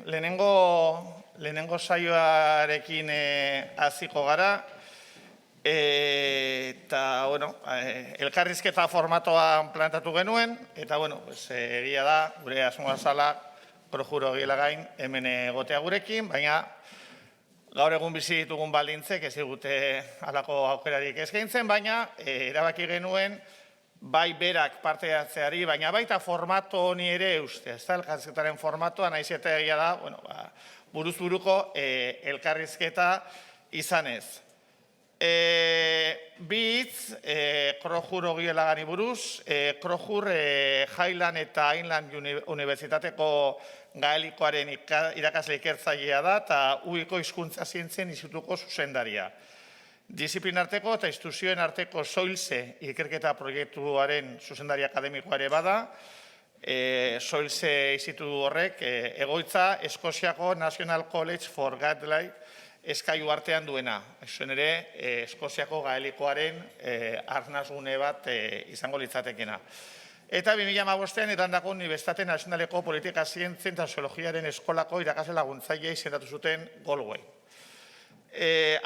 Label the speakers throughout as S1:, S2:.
S1: lehenengo saioarekin hasiko gara, eta, bueno, elkarrizketa formatoan plantatu genuen, eta, bueno, egia da, gure asmoa zala, Krojuro Gielagain hemen egotea gurekin, baina gaur egun bizi ditugun baldintzek ez digute halako aukerarik eskaintzen, baina erabaki genuen bai berak parte hartzeari, baina baita formato honi ere uste, ez da, elkarrizketaren formatoa, nahiz eta egia da, bueno, buruz buruko elkarrizketa izanez. Bi hitz, Krojuro Gielagani buruz, Krojur Highland eta Inland Unibertsitateko gaelikoaren irakasle ikertzailea da eta UIko hizkuntza zientzien institutuko zuzendaria. Disiplinarteko eta instituzioen arteko Soilse ikerketa proiektuaren zuzendari akademikoa ere bada. Soilse institutu horrek egoitza Eskoziako National College for Gaelic eskailu artean duena. Zuen ere, Eskoziako gaelikoaren arnasgune bat izango litzatekena. Eta 2015an Irlandako Unibertsitate Nazionaleko Politika Zientzien eta Soziologiaren Eskolako irakasle laguntzailea izendatu zuten Galway.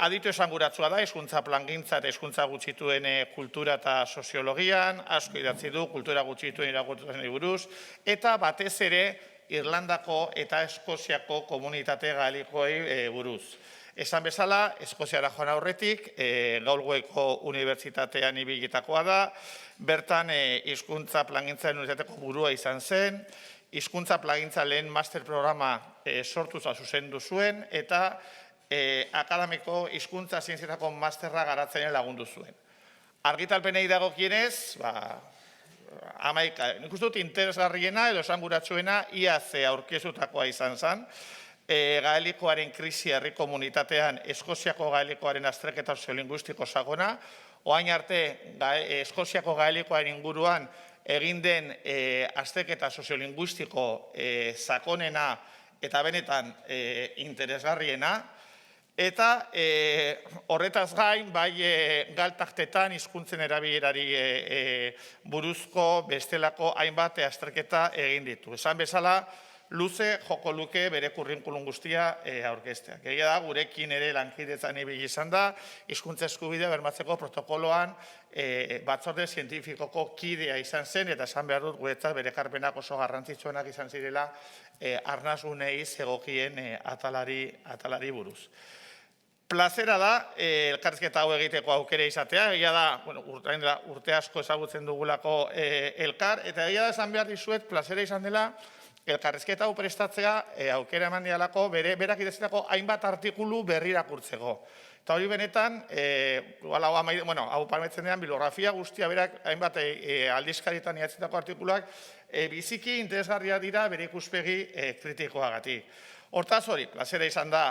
S1: Aditu esanguratsua da, hizkuntza plangintza eta hizkuntza gutxituen kultura eta soziologian, asko idatzi du kultura gutxituen irakurtzen buruz, eta batez ere Irlandako eta Eskoziako komunitate gaelikoei buruz. Esan bezala, Eskoziara joan aurretik, Galwayko Unibertsitatean ibilitakoa da, bertan hizkuntza plangintzaren unibertsitateko burua izan zen, hizkuntza plangintza lehen master programa sortuza zuzendu zuen, eta akademiko hizkuntza zientzietako masterra garatzen lagundu zuen. Argitalpenei dagokienez, nik uste dut interesgarriena edo esanguratsuena iaz aurkeztutakoa izan zen, gaelikoaren krisi herri komunitatean Eskoziako gaelikoaren azterketa soziolinguistiko sakona, orain arte Eskoziako gaelikoaren inguruan egin den azterketa soziolinguistiko sakonena eta benetan interesgarriena, eta horretaz gain, bai galtaktetan hizkuntzen erabilerari buruzko bestelako hainbat azterketa egin ditu. Esan bezala, luze joko luke bere kurrikulum guztia aurkezteak. Egia da, gurekin ere lankidetzan ibili izan da, hizkuntza eskubidea bermatzeko protokoloan batzorde zientifikoko kidea izan zen, eta esan behar dut guretzat bere ekarpenak oso garrantzitsuenak izan zirela arnasgunei zegokien atalari buruz. Plazera da, elkarrizketa hau egiteko aukera izatea, egia da, urte asko ezagutzen dugulako elkar, eta egia da esan behar dizuet, plazera izan dela, elkarrizketa hau prestatzea aukera eman dialako, berak idazitako hainbat artikulu berri irakurtzeko. Eta hori benetan, hau palmetzen dean, bibliografia guztia berak hainbat aldizkarietan idatzitako artikuluak biziki interesgarria dira bere ikuspegi kritikoagatik. Hortaz hori, plazera izan da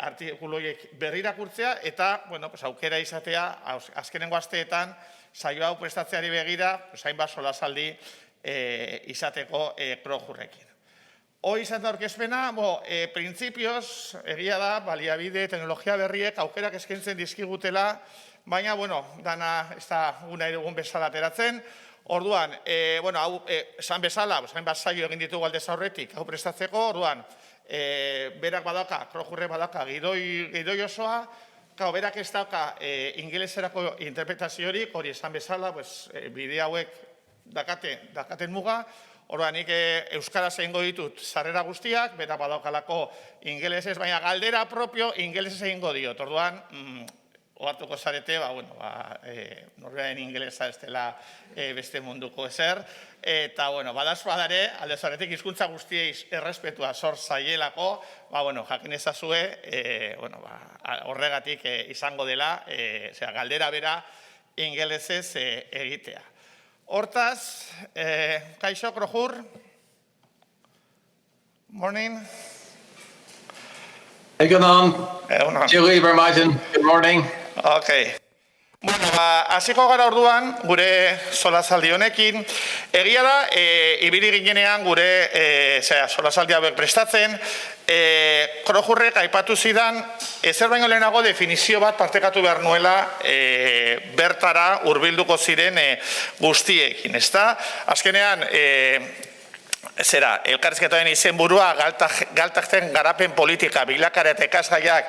S1: artikuluiek berri irakurtzea eta aukera izatea azkenengo asteetan saio hau prestatzeari begira hainbat solasaldi izateko Krojurrekin. Hoi izan da aurkezpena, printzipioz, egia da, baliabide, teknologia berriek aukerak eskaintzen dizkigutela, baina, dana ez da guna erugun bezala ateratzen. Orduan, hau esan bezala, hainbat saio egin ditugu aldez aurretik, hau prestatzeko, orduan, berak badauka, Krojurrek badauka gidoi osoa, berak ez dauka ingeleserako interpretaziorik, hori esan bezala, bide hauek dakaten muga, orduan nik euskaraz egingo ditut sarrera guztiak, bera badaukalako ingelesez, baina galdera propio ingelesez egingo diot, orduan, ohartuko zarete, norberaren ingelesa ez dela beste munduko ezer, eta, badaz badare, alde zaretik hizkuntza guztiei errespetua zor zaielako, jakin ezazue, horregatik izango dela, galdera bera ingelesez egitea. Hortaz, kaixo, Krojur. Morning.
S2: Egunon. Julie Vermaeten, good morning.
S1: Ok. Hasiko gara orduan, gure solasaldi honekin. Egia da, ibili ginean gure solasaldi hauek prestatzen, Krojurrek aipatu zidan, ezer baino lehenago definizio bat partekatu behar nuela bertara hurbilduko ziren guztiekin, ezta? Azkenean, zera, elkarrizketaren izenburua galtakten garapen politika, bilakara eta ikasgaiak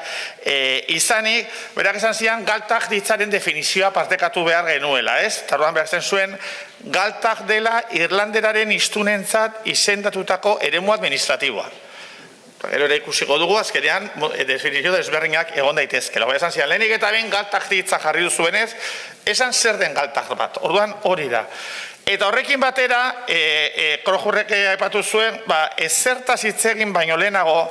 S1: izanik, berak esan zian galtak ditzaren definizioa partekatu behar genuela, ez? Tarduan behar zen zuen, galtak dela Irlanderaren hiztunentzat izendatutako eremu administratiboa. Gero ere ikusiko dugu, azkenean, definizio desberdinak egon daitezke. Lago esan zian, lehenik eta ben galtak ditza jarri duzuenez, esan zer den galtak bat. Orduan hori da. Eta horrekin batera, Krojurrek aipatu zuen, ezertaz hitz egin baino lehenago,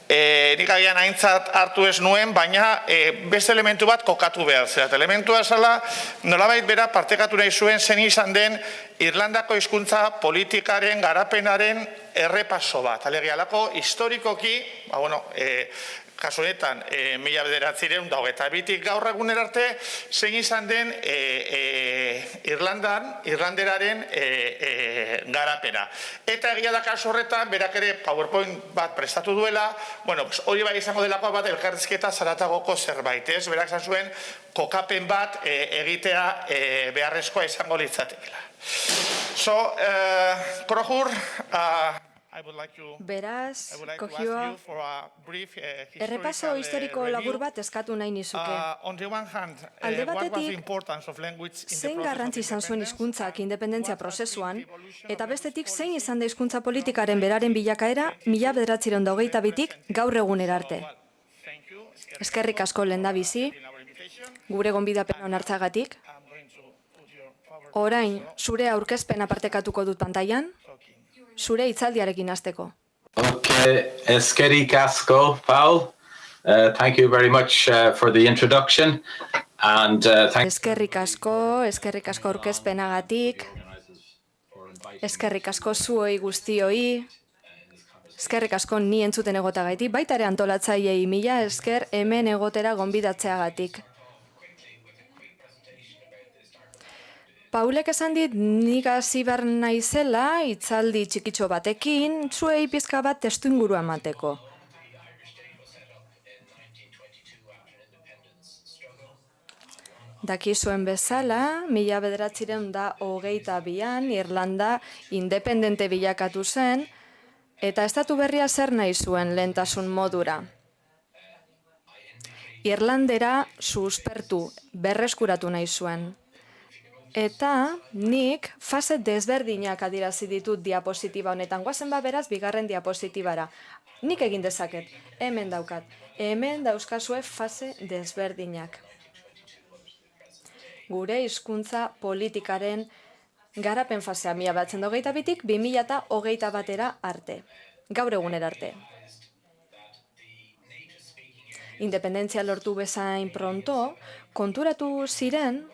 S1: nik agian aintzat hartu ez nuen, baina beste elementu bat kokatu behar. Zera, elementua esala, nolabait bera partekatu nahi zuen zen izan den Irlandako hizkuntza politikaren garapenaren errepaso bat. Alegialako, historikoki, kasu honetan, 1992 gaur egunera arte, zein izan den Irlanderaren garapena. Eta egia da kasu horretan, berak ere PowerPoint bat prestatu duela, hori bai izango delako bat elkarrizketa zaratagoko zerbait, ez? Berak esan zuen, kokapen bat egitea beharrezkoa izango litzatekela. So, Krojur,
S3: Beraz, Kojua, errepaso historiko labur bat eskatu nahi nizuke. Alde batetik, zein garrantzi izan zuen hizkuntzak independentzia prozesuan, eta bestetik zein izan da hizkuntza politikaren beraren bilakaera 1992tik gaur egunera arte. Eskerrik asko lehendabizi, gure gonbidapen onartzagatik. Orain, zure aurkezpena partekatuko dut pantailan. Zure hitzaldiarekin hasteko.
S2: Okay, eskerrik asko, Paul. Thank you very much for the introduction. And
S3: eskerrik asko aurkezpenagatik. Eskerrik asko zuoi guztioi. Eskerrik asko ni entzuten egotagatik, baita ere antolatzaileei mila esker hemen egotera gonbidatzeagatik. Paulek esan dit nik hasi behar naizela hitzaldi txikitxo batekin, zuei pizka bat testuingurua emateko. Dakizuen bezala, 1922an Irlanda independente bilakatu zen, eta estatu berria zer nahi zuen lehentasun modura. Irlandera suspertu, berreskuratu nahi zuen. Eta nik fase desberdinak adirazi ditut diapositiba honetan. Goazen beraz bigarren diapositibara. Nik egin dezaket, hemen daukat. Hemen dauzkazue fase desberdinak. Gure hizkuntza politikaren garapen fasea 1922tik 2021 arte. Gaur egunera arte. Independentzia lortu bezain pronto, konturatu ziren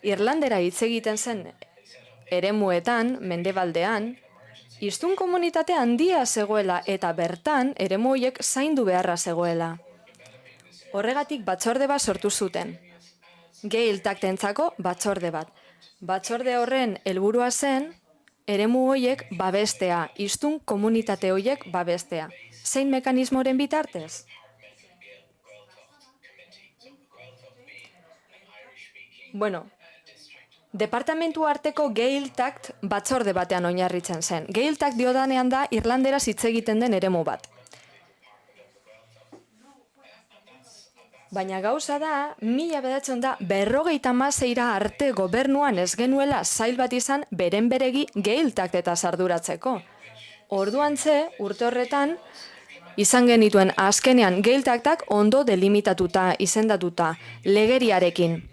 S3: Irlandera hitz egiten zen eremuetan, mendebaldean, hiztun komunitate handia zegoela eta bertan eremu horiek zaindu beharra zegoela. Horregatik batzorde bat sortu zuten. Gael taktentzako batzorde bat. Batzorde horren helburua zen eremu horiek babestea, hiztun komunitate horiek babestea. Zein mekanismoren bitartez? Departamentu arteko Gael Tact batzorde batean oinarritzen zen. Gael Tact diodanean da Irlanderaz hitz egiten den eremu bat. Baina gauza da, 1956 arte gobernuan ez genuela zail bat izan beren beregi Gael Tactetaz arduratzeko. Orduantze, urte horretan, izan genituen azkenean Gael Tactak ondo delimitatuta, izendatuta, legeriarekin.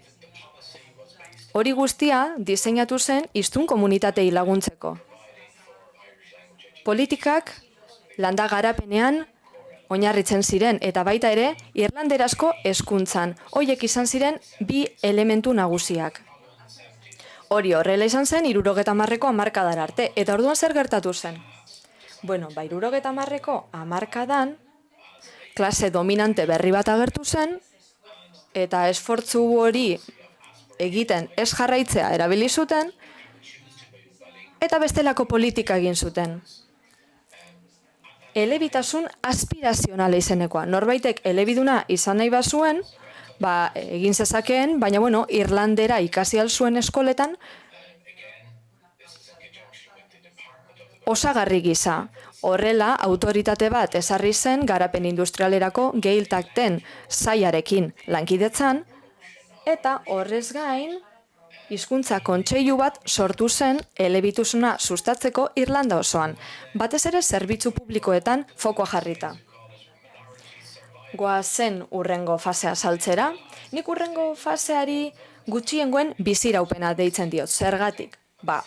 S3: Hori guztia diseinatu zen hiztun komunitatei laguntzeko. Politikak landa garapenean oinarritzen ziren eta baita ere irlanderazko hezkuntzan. Horiek izan ziren bi elementu nagusiak. Hori horrela izan zen 70ko hamarkadara arte. Eta orduan zer gertatu zen? 70ko hamarkadan klase dominante berri bat agertu zen eta esfortzu hori egiten ez jarraitzea erabili zuten, eta bestelako politika egin zuten. Elebitasun aspirazionala izenekoa. Norbaitek elebiduna izan nahi bazuen, egin zezakeen, baina irlandera ikasi al zuen eskoletan, osagarri gisa. Horrela, autoritate bat ezarri zen garapen industrialerako Gaeltacten saiarekin lankidetzan, eta horrez gain, hizkuntza kontseilu bat sortu zen elebitasuna sustatzeko Irlanda osoan, batez ere zerbitzu publikoetan fokoa jarrita. Goazen urrengo fasea saltzera, nik urrengo faseari gutxiengoen biziraupena deitzen diot, zergatik.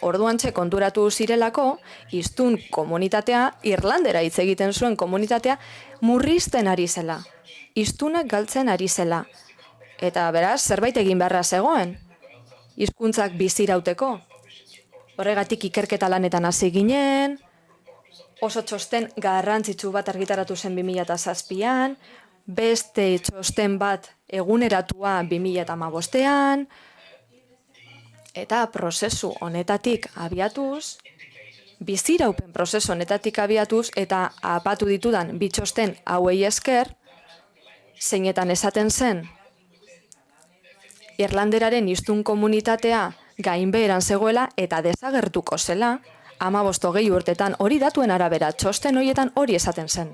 S3: Orduantxe konturatu zirelako, hiztun komunitatea, Irlandera hitz egiten zuen komunitatea, murrizten ari zela, hiztunak galtzen ari zela. Eta beraz, zerbait egin beharra zegoen, hizkuntzak bizirauteko. Horregatik ikerketa lanetan hasi ginen, oso txosten garrantzitsu bat argitaratu zen 2007an, beste txosten bat eguneratua 2015an, eta prozesu honetatik abiatuz, biziraupen prozesu honetatik abiatuz, eta apatu ditudan bitxosten hauei esker, zeinetan esaten zen, Irlanderaren hiztun komunitatea gainbeheran zegoela eta desagertuko zela, 15-20 urtetan hori datuen arabera, txosten horietan hori esaten zen.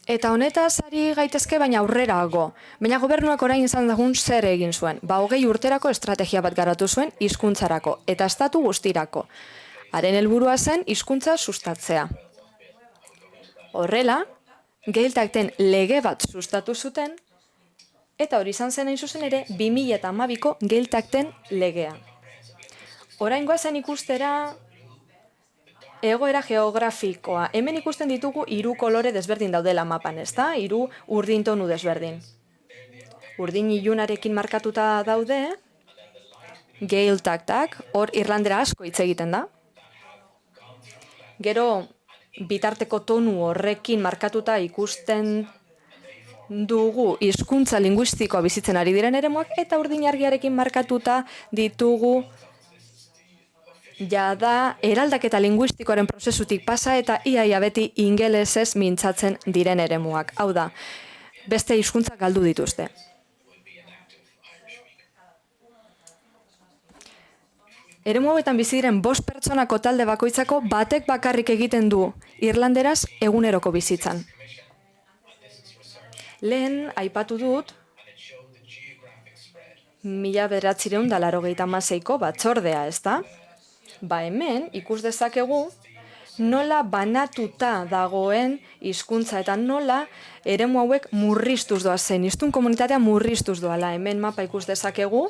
S3: Eta honetaz ari gaitezke baina aurrerago. Baina gobernuak orain izan dagun zer egin zuen. 20 urterako estrategia bat garatu zuen hizkuntzarako eta estatu guztirako. Haren helburua zen hizkuntza sustatzea. Horrela, Gaeltacten lege bat sustatu zuten, eta hori izan zen hain zuzen ere 2012ko Gaeltacten legea. Oraingoa zen ikustera egoera geografikoa. Hemen ikusten ditugu 3 kolore desberdin daudela mapan, ezta? 3 urdin tonu desberdin. Urdin ilunarekin markatuta daude, Gaeltactak, hor Irlandera asko hitz egiten da. Gero, bitarteko tonu horrekin markatuta ikusten dugu hizkuntza linguistikoa bizitzen ari diren eremuak, eta urdin argiarekin markatuta ditugu jada eraldaketa linguistikoaren prozesutik pasa eta iaia beti ingelesez mintzatzen diren eremuak. Hau da, beste hizkuntzak galdu dituzte. Eremu hauetan bizi diren 5 pertsonako talde bakoitzako batek bakarrik egiten du irlanderaz eguneroko bizitzan. Lehen aipatu dut 1986ko batzordea, ezta? Hemen ikus dezakegu nola banatuta dagoen hizkuntza eta nola eremu hauek murriztuz doazen, hiztun komunitatea murriztuz doala. Hemen mapa ikus dezakegu,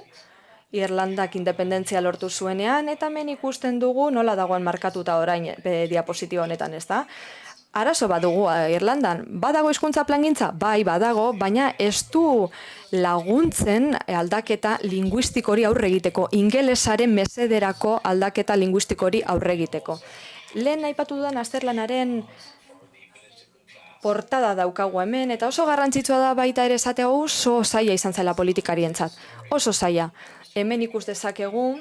S3: Irlandak independentzia lortu zuenean, eta hemen ikusten dugu nola dagoen markatuta orain diapositibo honetan, ezta? Arazo badugu Irlandan, badago hizkuntza plangintza? Bai, badago, baina ez du laguntzen aldaketa linguistikori aurre egiteko, ingelesaren mesederako aldaketa linguistikori aurre egiteko. Lehen aipatu dudan azterlanaren portada daukagu hemen, eta oso garrantzitsua da baita ere esatea oso zaila izan zela politikarientzat. Oso zaila. Hemen ikus dezakegu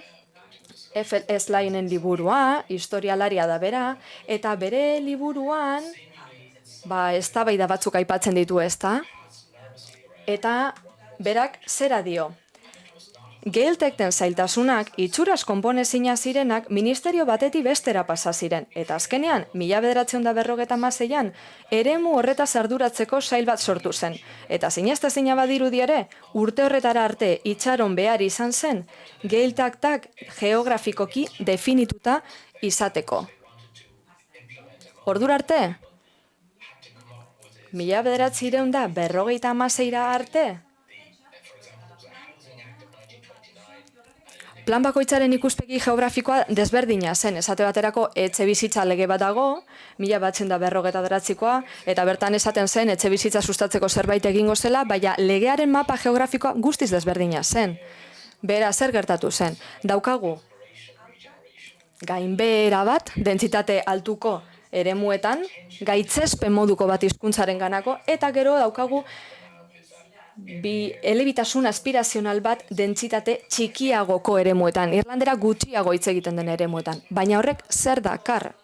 S3: F.S. Lyenen liburua, historialaria da bera, eta bere liburuan, eztabaida batzuk aipatzen ditu, ezta? Eta berak zera dio. Gaeltacten zailtasunak itxuraz konponezina zirenak ministerio batetik bestera pasa ziren, eta azkenean, 1956an, eremu horretaz arduratzeko sail bat sortu zen. Eta zineztezina badirudi ere, urte horretara arte itxaron behar izan zen, Gaeltactak geografikoki definituta izateko. Ordura arte, 1956 arte, plan bakoitzaren ikuspegi geografikoa desberdina zen, esate baterako etxe bizitza lege bat dago, 1959koa, eta bertan esaten zen etxe bizitza sustatzeko zerbait egingo zela, baina legearen mapa geografikoa guztiz desberdina zen. Bera, zer gertatu zen? Daukagu gainbehera bat, dentsitate altuko eremuetan, gaitzespen moduko bat hizkuntzaren ganako, eta gero daukagu elebitasun aspirazional bat dentsitate txikiagoko eremuetan, Irlandera gutxiago hitz egiten den eremuetan. Baina horrek zer dakar?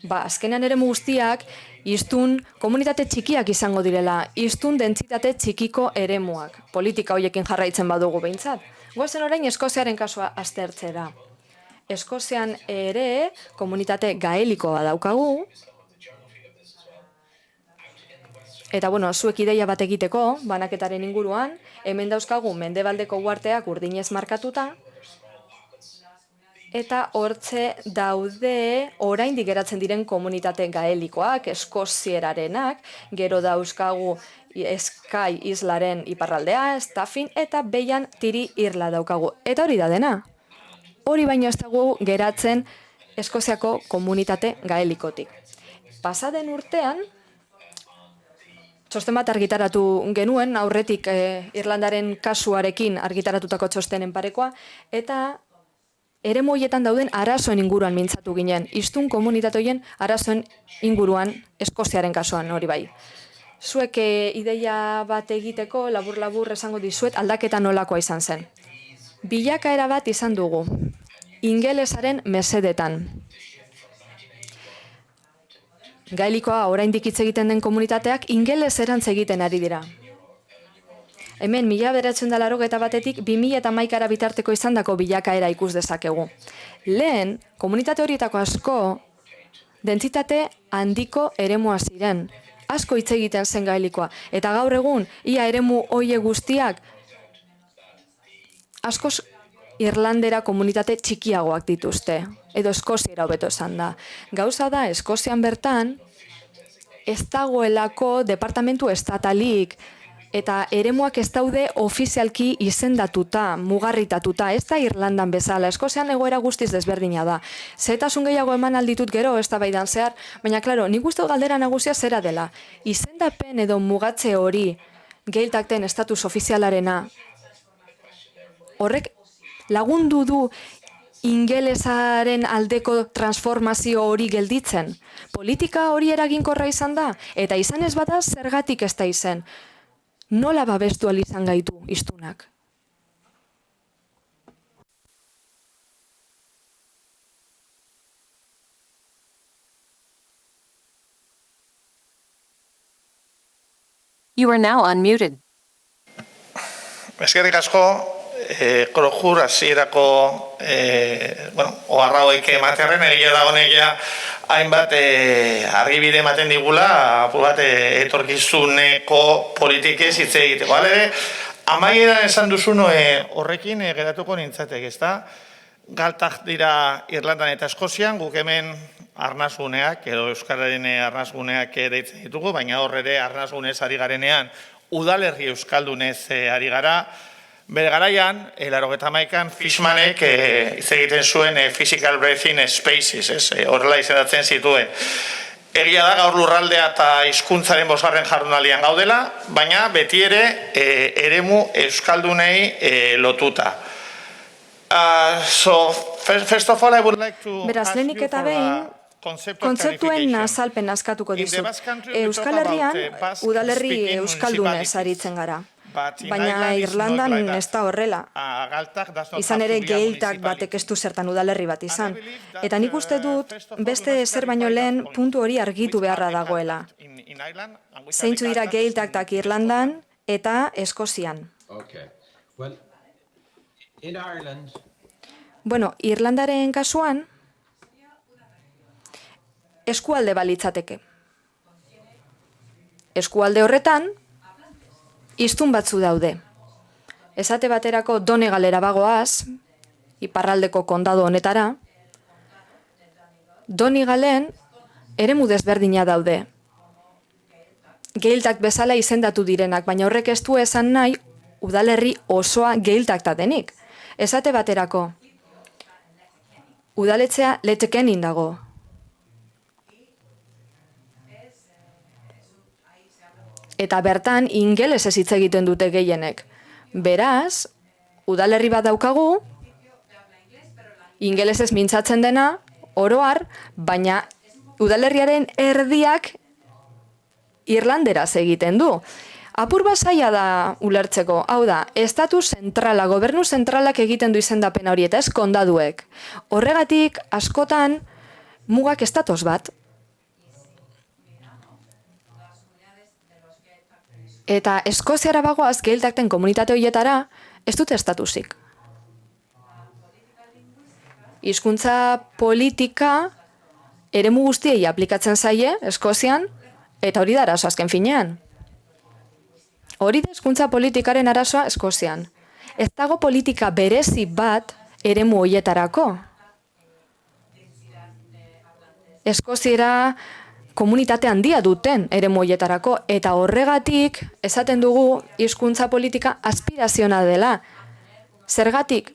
S3: Azkenean eremu guztiak hiztun komunitate txikiak izango direla, hiztun dentsitate txikiko eremuak. Politika horiekin jarraitzen badugu behintzat. Goazen orain Eskoziaren kasua aztertzera. Eskozian ere komunitate gaelikoa daukagu, eta zuek ideia bat egiteko, banaketaren inguruan, hemen dauzkagu mendebaldeko uharteak urdinez markatuta, eta hortze daude oraindik geratzen diren komunitate gaelikoak, eskozierarenak, gero dauzkagu Skye islaren iparraldea, Staffin, eta Beian Tiri Irla daukagu. Eta hori da dena. Hori baino ez dago geratzen Eskoziako komunitate gaelikotik. Pasaden urtean, txosten bat argitaratu genuen, aurretik Irlandaren kasuarekin argitaratutako txostenen parekoa, eta eremu horietan dauden arazoen inguruan mintzatu ginen. Hiztun komunitate horien arazoen inguruan Eskoziaren kasuan hori bai. Zuek ideia bat egiteko, labur-labur esango dizuet aldaketa nolakoa izan zen. Bilakaera bat izan dugu, ingelesaren mesedetan. Gaelikoa oraindik hitz egiten den komunitateak ingeleserantz egiten ari dira. Hemen 1981etik 2011 bitarteko izandako bilakaera ikus dezakegu. Lehen, komunitate horietako asko dentsitate handiko eremua ziren. Asko hitz egiten zen gaelikoa. Eta gaur egun, ia eremu hoie guztiak askoz Irlandera komunitate txikiagoak dituzte. Edo Eskoziera hobeto esan da. Gauza da, Eskozian bertan, ez dagoelako departamentu estatalik, eta eremuak ez daude ofizialki izendatuta, mugarritatuta, ez da Irlandan bezala. Eskozian egoera guztiz desberdina da. Zehetasun gehiago eman alditut gero, ez da baidan zehar, baina, klaro, nik uste galdera nagusia zera dela. Izendapen edo mugatze hori, Gaeltacten estatus ofizialarena, horrek lagundu du ingelesaren aldeko transformazio hori gelditzen. Politika hori eraginkorra izan da, eta izan ez bada zergatik ez da izen. Nola babestu ahal izan gaitu hiztunak?
S4: You are now unmuted.
S1: Eskerrik asko, krojur hasierako oharra hauek ematearen egia da honekia hainbat argibide ematen digula apur bat etorkizuneko politikez hitz egiteko. Halere, amaieran esan duzun horrekin geratuko nintzatek, ezta? Galtak dira Irlandan eta Eskozian, guk hemen arnasguneak edo euskararen arnasguneak deitzen ditugu, baina hor ere arnasgunez ari garenean udalerri euskaldunez ari gara. Bere garaian, 1981an Fishmanek hitz egiten zuen Physical Breathing Spaces, horrela izendatzen zituen. Egia da gaur lurraldea eta hizkuntzaren 5. jardunaldian gaudela, baina beti ere eremu euskaldunei lotuta. First of all, I would like to
S3: Beraz, lehenik eta behin, kontzeptuen azalpen askatuko dizut. Euskal Herrian, udalerri euskaldunez aritzen gara. Baina Irlandan ez da horrela. Izan ere Gaeltak batek ez du zertan udalerri bat izan. Eta nik uste dut, beste zer baino lehen puntu hori argitu beharra dagoela. Zeintzu dira Gaeltak Irlandan eta Eskozian. Irlandaren kasuan, eskualde balitzateke. Eskualde horretan, hiztun batzu daude. Esate baterako Donegalera bagoaz, iparraldeko kondado honetara, Donegalen eremu desberdina daude. Gaeltak bezala izendatu direnak, baina horrek ez du esan nahi udalerri osoa Gaeltak denik. Esate baterako, udaletxea Lettekenin dago. Eta bertan ingelesez hitz egiten dute gehienek. Beraz, udalerri bat daukagu, ingelesez mintzatzen dena, oroar, baina udalerriaren erdiak irlanderaz egiten du. Apur bat zaila da ulertzeko, hau da, estatu zentrala, gobernu zentralak egiten du izendapen hori eta ez kondaduek. Horregatik, askotan, mugak estatoz bat. Eta Eskoziara bagoaz Gaeltakten komunitate horietara ez dute estatusik. hizkuntza politika eremu guztiei aplikatzen zaie, Eskozian, eta hori da arazoa azken finean. Hori da hizkuntza politikaren arazoa Eskozian. Ez dago politika berezi bat eremu horietarako. Eskoziera komunitate handia duten eremu horietarako, eta horregatik esaten dugu hizkuntza politika aspirazioa dela. Zergatik,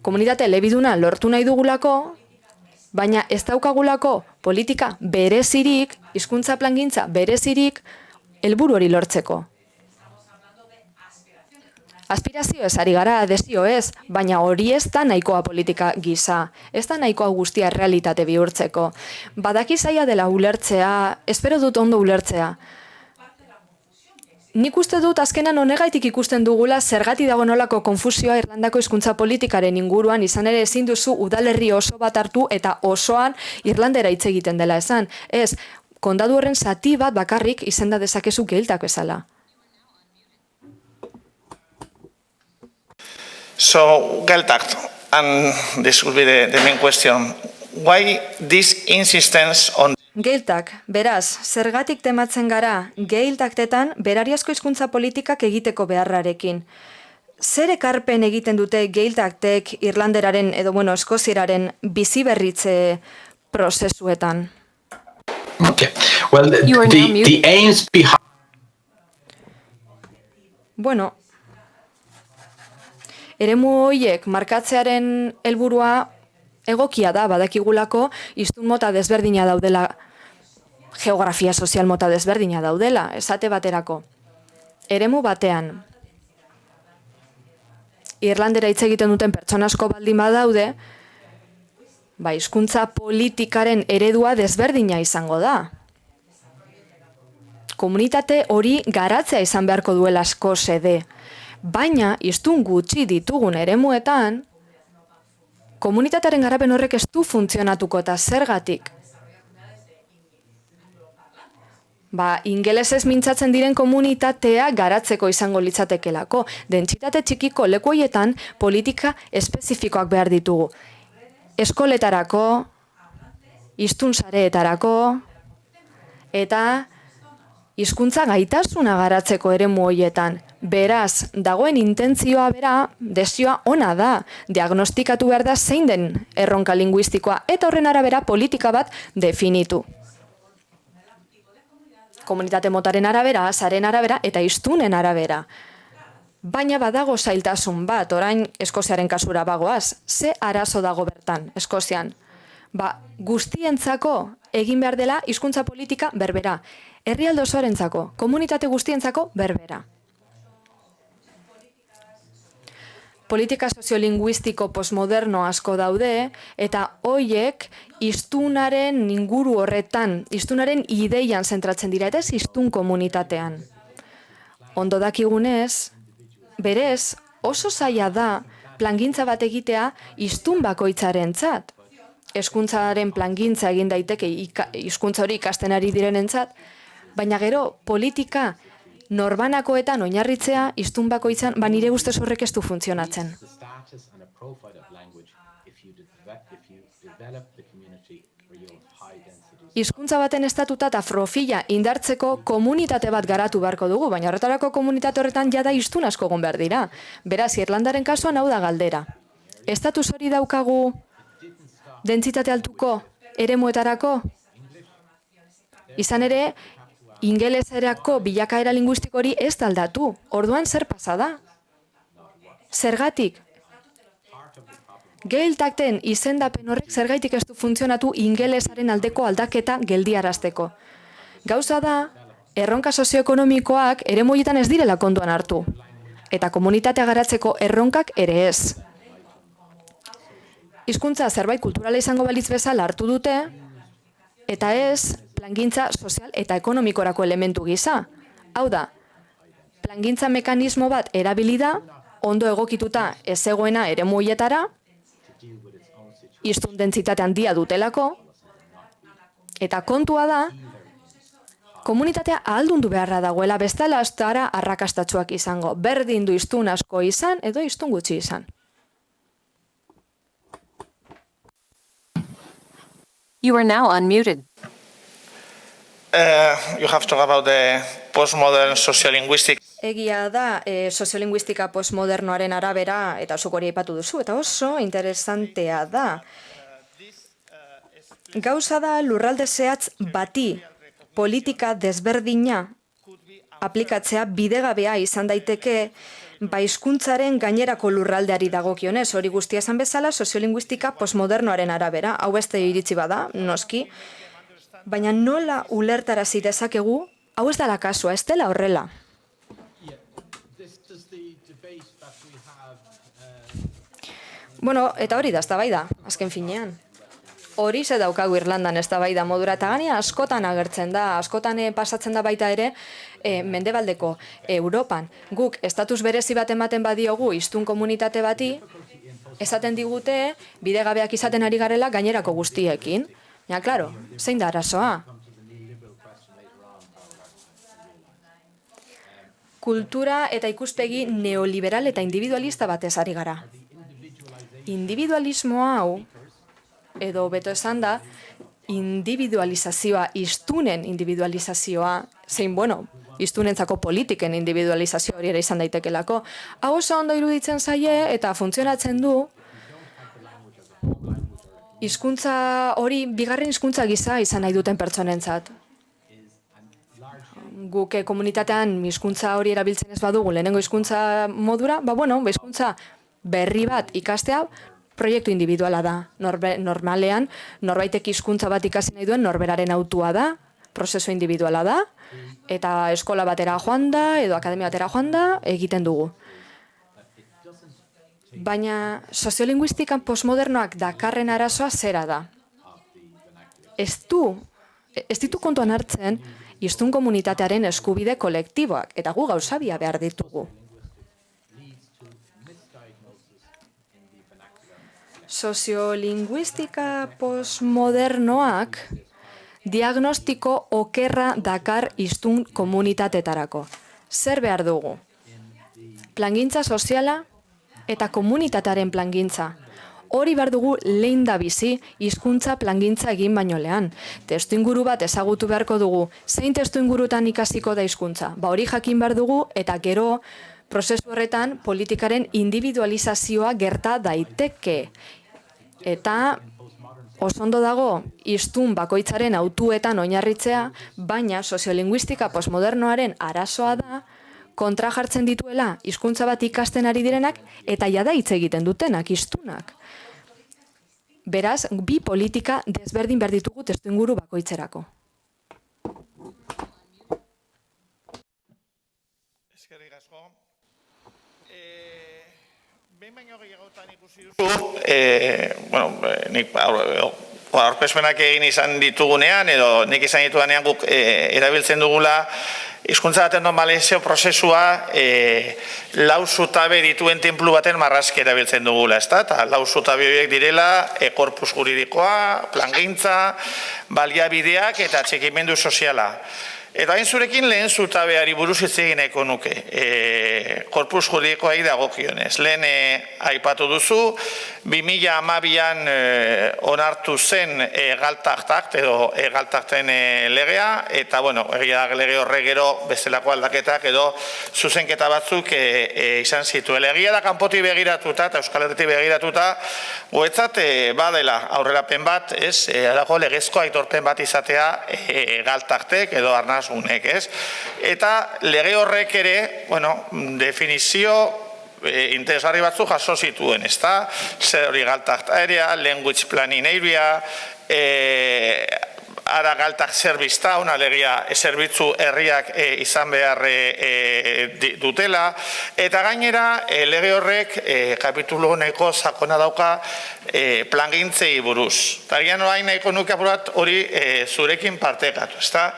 S3: komunitate elebiduna lortu nahi dugulako, baina ez daukagulako politika berezirik, hizkuntza plangintza berezirik, helburu hori lortzeko. Aspirazio ez ari gara, adesio ez, baina hori ez da nahikoa politika gisa, ez da nahikoa guztia realitate bihurtzeko. Badaki zaila dela ulertzea, espero dut ondo ulertzea. Nik uste dut azkenan honegaitik ikusten dugula zergati dago nolako konfusioa Irlandako hizkuntza politikaren inguruan, izan ere ezin duzu udalerri oso bat hartu eta osoan Irlandera hitz egiten dela esan. Ez, kondadu horren zati bat bakarrik izenda dezakezu Gaeltak bezala.
S1: So, Gaeltacht, and this will be the main question. Why this insistence on
S3: Gaeltak, beraz, zergatik tematzen gara Gaeltaktetan berariazko hizkuntza politikak egiteko beharrarekin. Zer ekarpen egiten dute Gaeltaktek Irlanderaren edo Eskozieraren biziberritze prozesuetan?
S2: Okay. Well,
S4: You are now muted.
S2: the aims behind
S3: Eremu horiek markatzearen helburua egokia da, badakigulako hiztun mota desberdina daudela, geografia sozial mota desberdina daudela, esate baterako. Eremu batean, Irlandera hitz egiten duten pertsona asko baldin badaude, hizkuntza politikaren eredua desberdina izango da. Komunitate hori garatzea izan beharko duela asko xede. Baina, hiztun gutxi ditugun eremuetan, komunitatearen garapen horrek ez du funtzionatuko eta zergatik. Ingelesez mintzatzen diren komunitatea garatzeko izango litzatekelako. Dentsitate txikiko leku horietan politika espezifikoak behar ditugu. Eskoletarako, hiztun sareetarako, eta hizkuntza gaitasuna garatzeko eremu horietan. Beraz, dagoen intentzioa bera, desioa ona da. Diagnostikatu behar da zein den erronka linguistikoa eta horren arabera politika bat definitu. Komunitate motaren arabera, zaren arabera eta hiztunen arabera. Baina badago zailtasun bat, orain Eskoziaren kasura bagoaz. Ze arazo dago bertan, Eskozian? Guztientzako egin behar dela hizkuntza politika berbera. Herrialde osoarentzako, komunitate guztientzako berbera. Politika soziolinguistiko postmoderno asko daude, eta hoiek hiztunaren inguru horretan, hiztunaren ideian zentratzen dira, eta ez hiztun komunitatean. Ondo dakigunez, berez, oso zaila da plangintza bat egitea hiztun bakoitzarentzat. Hezkuntzaren plangintza egin daiteke hizkuntza hori ikasten ari direnentzat, baina gero politika norbanakoetan oinarritzea hiztun bakoitzan, nire ustez horrek ez du funtzionatzen. Hizkuntza baten estatuta eta profila indartzeko komunitate bat garatu beharko dugu, baina horretarako komunitate horretan jada hiztun asko egon behar dira. Beraz, Irlandaren kasuan hau da galdera. Estatus hori daukagu dentsitate altuko eremuetarako? Izan ere, ingeleserako bilakaera linguistiko hori ez da aldatu. Orduan zer pasa da? Zergatik? Gaeltakten izendapen horrek zergaitik ez du funtzionatu ingelesaren aldeko aldaketa geldiarazteko. Gauza da, erronka sozioekonomikoak eremu horietan ez direla kontuan hartu. Eta komunitatea garatzeko erronkak ere ez. Hizkuntza zerbait kulturala izango balitz bezala hartu dute, eta ez plangintza sozial eta ekonomikorako elementu gisa. Hau da, plangintza mekanismo bat erabili da, ondo egokituta ez zegoena eremu horietara, hiztun dentsitate handia dutelako, eta kontua da, komunitatea ahaldundu beharra dagoela, bestela astara arrakastatsuak izango. Berdin du hiztun asko izan edo hiztun gutxi izan.
S4: You are now unmuted.
S1: You have talked about the postmodern sociolinguistic.
S3: Egia da, soziolinguistika postmodernoaren arabera, eta zuk hori aipatu duzu, eta oso interesantea da. Gauza da lurralde zehatz bati politika desberdina aplikatzea bidegabea izan daiteke hizkuntzaren gainerako lurraldeari dagokionez, hori guztia esan bezala soziolinguistika postmodernoaren arabera, hau beste iritzi bada, noski, baina nola ulertarazi dezakegu, hau ez dela kasua, ez dela horrela. Bueno, eta hori da, eztabaida, azken finean. Hori ze daukagu Irlandan eztabaida modura, eta gainera askotan agertzen da, askotan pasatzen da baita ere, mendebaldeko Europan. Guk estatus berezi bat ematen badiogu hiztun komunitate bati, esaten digute bidegabeak izaten ari garela gainerako guztiekin. Ja, klaro, zein da arazoa? Kultura eta ikuspegi neoliberal eta individualista batez ari gara. Individualismo hau, edo beto esan da, individualizazioa, hiztunen individualizazioa, zein, bueno, hiztunentzako politiken individualizazio hori ere izan daitekelako, hau oso ondo iruditzen zaie eta funtzionatzen du, hizkuntza hori bigarren hizkuntza gisa izan nahi duten pertsonentzat. Guk komunitatean hizkuntza hori erabiltzen ez badugu lehenengo hizkuntza modura, hizkuntza berri bat ikastea proiektu individuala da. Normalean, norbaitek hizkuntza bat ikasi nahi duen norberaren autua da, prozesu individuala da, eta eskola batera joan da, edo akademia batera joan da, egiten dugu. Baina soziolinguistikan postmodernoak dakarren arazoa zera da. Ez ditu kontuan hartzen hiztun komunitatearen eskubide kolektiboak, eta gu gauzabia behar ditugu. Soziolinguistika postmodernoak diagnostiko okerra dakar hiztun komunitateetarako. Zer behar dugu? Plangintza soziala eta komunitatearen plangintza. Hori behar dugu lehen da bizi hizkuntza plangintza egin baino lehan. Testuinguru bat ezagutu beharko dugu. Zein testuingurutan ikasiko da hizkuntza? Hori jakin behar dugu eta gero prozesu horretan politikaren individualizazioa gerta daiteke. Eta oso ondo dago hiztun bakoitzaren hautuetan oinarritzea, baina soziolinguistika postmodernoaren arazoa da kontra jartzen dituela hizkuntza bat ikasten ari direnak eta jada hitz egiten dutenak hiztunak. Beraz, bi politika desberdin behar ditugu testuinguru bakoitzerako.
S1: Eskerrik asko. Behin baino gehiagotan ikusi duzu, nik aurkezpenak egin izan ditugunean, edo nik izan ditugunean guk erabiltzen dugula, hizkuntza baten normalizazio prozesua lau zutabe dituen tenplu baten marrazki erabiltzen dugula, ezta? Eta lau zutabe horiek direla, korpus juridikoa, plangintza, baliabideak eta atxikimendu soziala. Eta hain zurekin lehen zutabeari buruz hitz egin nahiko nuke, korpus juridikoai dagokionez. Lehen aipatu duzu, 2012an onartu zen egaltaktak edo egaltakten legea, eta egia da lege horrek gero bezalako aldaketak edo zuzenketa batzuk izan zituen. Egia da kanpotik begiratuta eta Euskal Herritik begiratuta, guretzat badela aurrerapen bat, halako legezko aitorpen bat izatea egaltaktek edo arnazunek, ez? Eta lege horrek ere, definizio interesgarri batzu jaso zituen, ezta? Zer hori galtak area, language planning area, ara galtak zerbizta, alegia zerbitzu herriak izan behar dutela, eta gainera lege horrek kapitulu honeko sakona dauka plangintzei buruz. Eta gian orain nahiko nuke apurat hori zurekin partekatu, ezta?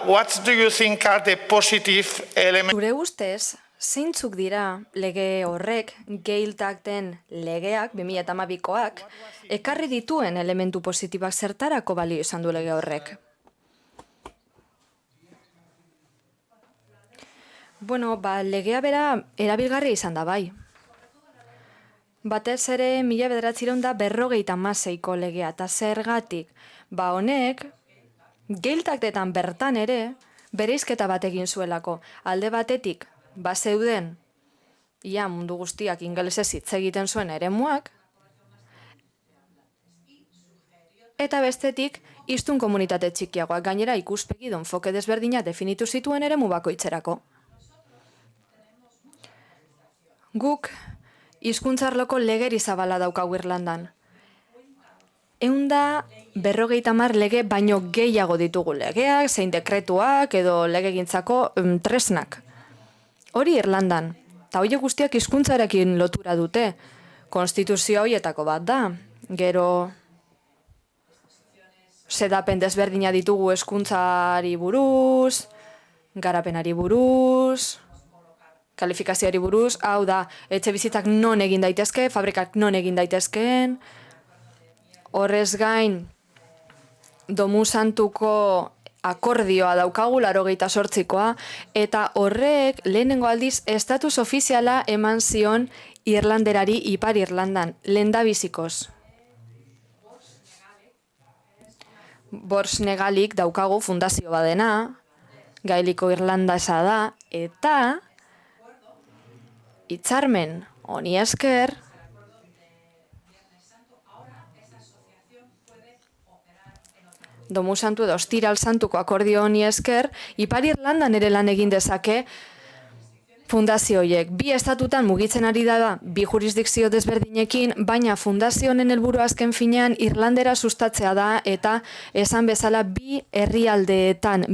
S1: What do you think are the positive elements?
S3: Zure ustez, zeintzuk dira lege horrek, geiltakten legeak, 2012koak, ekarri dituen elementu positibak zertarako balio izan du lege horrek? Legea bera erabilgarria izan da bai. batez ere 1956ko legea, eta zergatik, honek, geiltaktetan bertan ere, bereizketa bat egin zuelako. Alde batetik, zeuden, ia mundu guztiak ingelesez hitz egiten zuen eremuak, eta bestetik, hiztun komunitate txikiagoak, gainera ikuspegi donfoke desberdina definitu zituen eremu bakoitzerako. Guk, hizkuntzarloko legeri zabala daukagu Irlandan. 150 lege baino gehiago ditugu legeak, zein dekretuak edo legegintzako tresnak. Hori Irlandan, eta horiek guztiak hizkuntzarekin lotura dute. Konstituzio horietako bat da. Gero, xedapen desberdina ditugu hezkuntzari buruz, garapenari buruz, kalifikazioari buruz, hau da, etxe bizitzak non egin daitezke, fabrikak non egin daitezkeen. Horrez gain, Domu Santuko akordioa daukagu, 88koa, eta horrek lehenengo aldiz estatus ofiziala eman zion Irlanderari Ipar Irlandan, lehendabizikoz. Borsnegalik daukagu fundazio badena, Gailiko Irlandesa da, eta hitzarmen honi esker, Domu Santu edo Ostiral Santuko akordio honi esker, Ipar Irlandan ere lan egin dezake fundazio horiek. Bi estatutan mugitzen ari da, bi jurisdikzio desberdinekin, baina fundazio honen helburu azken finean Irlandera sustatzea da, eta esan bezala bi herrialdeetan,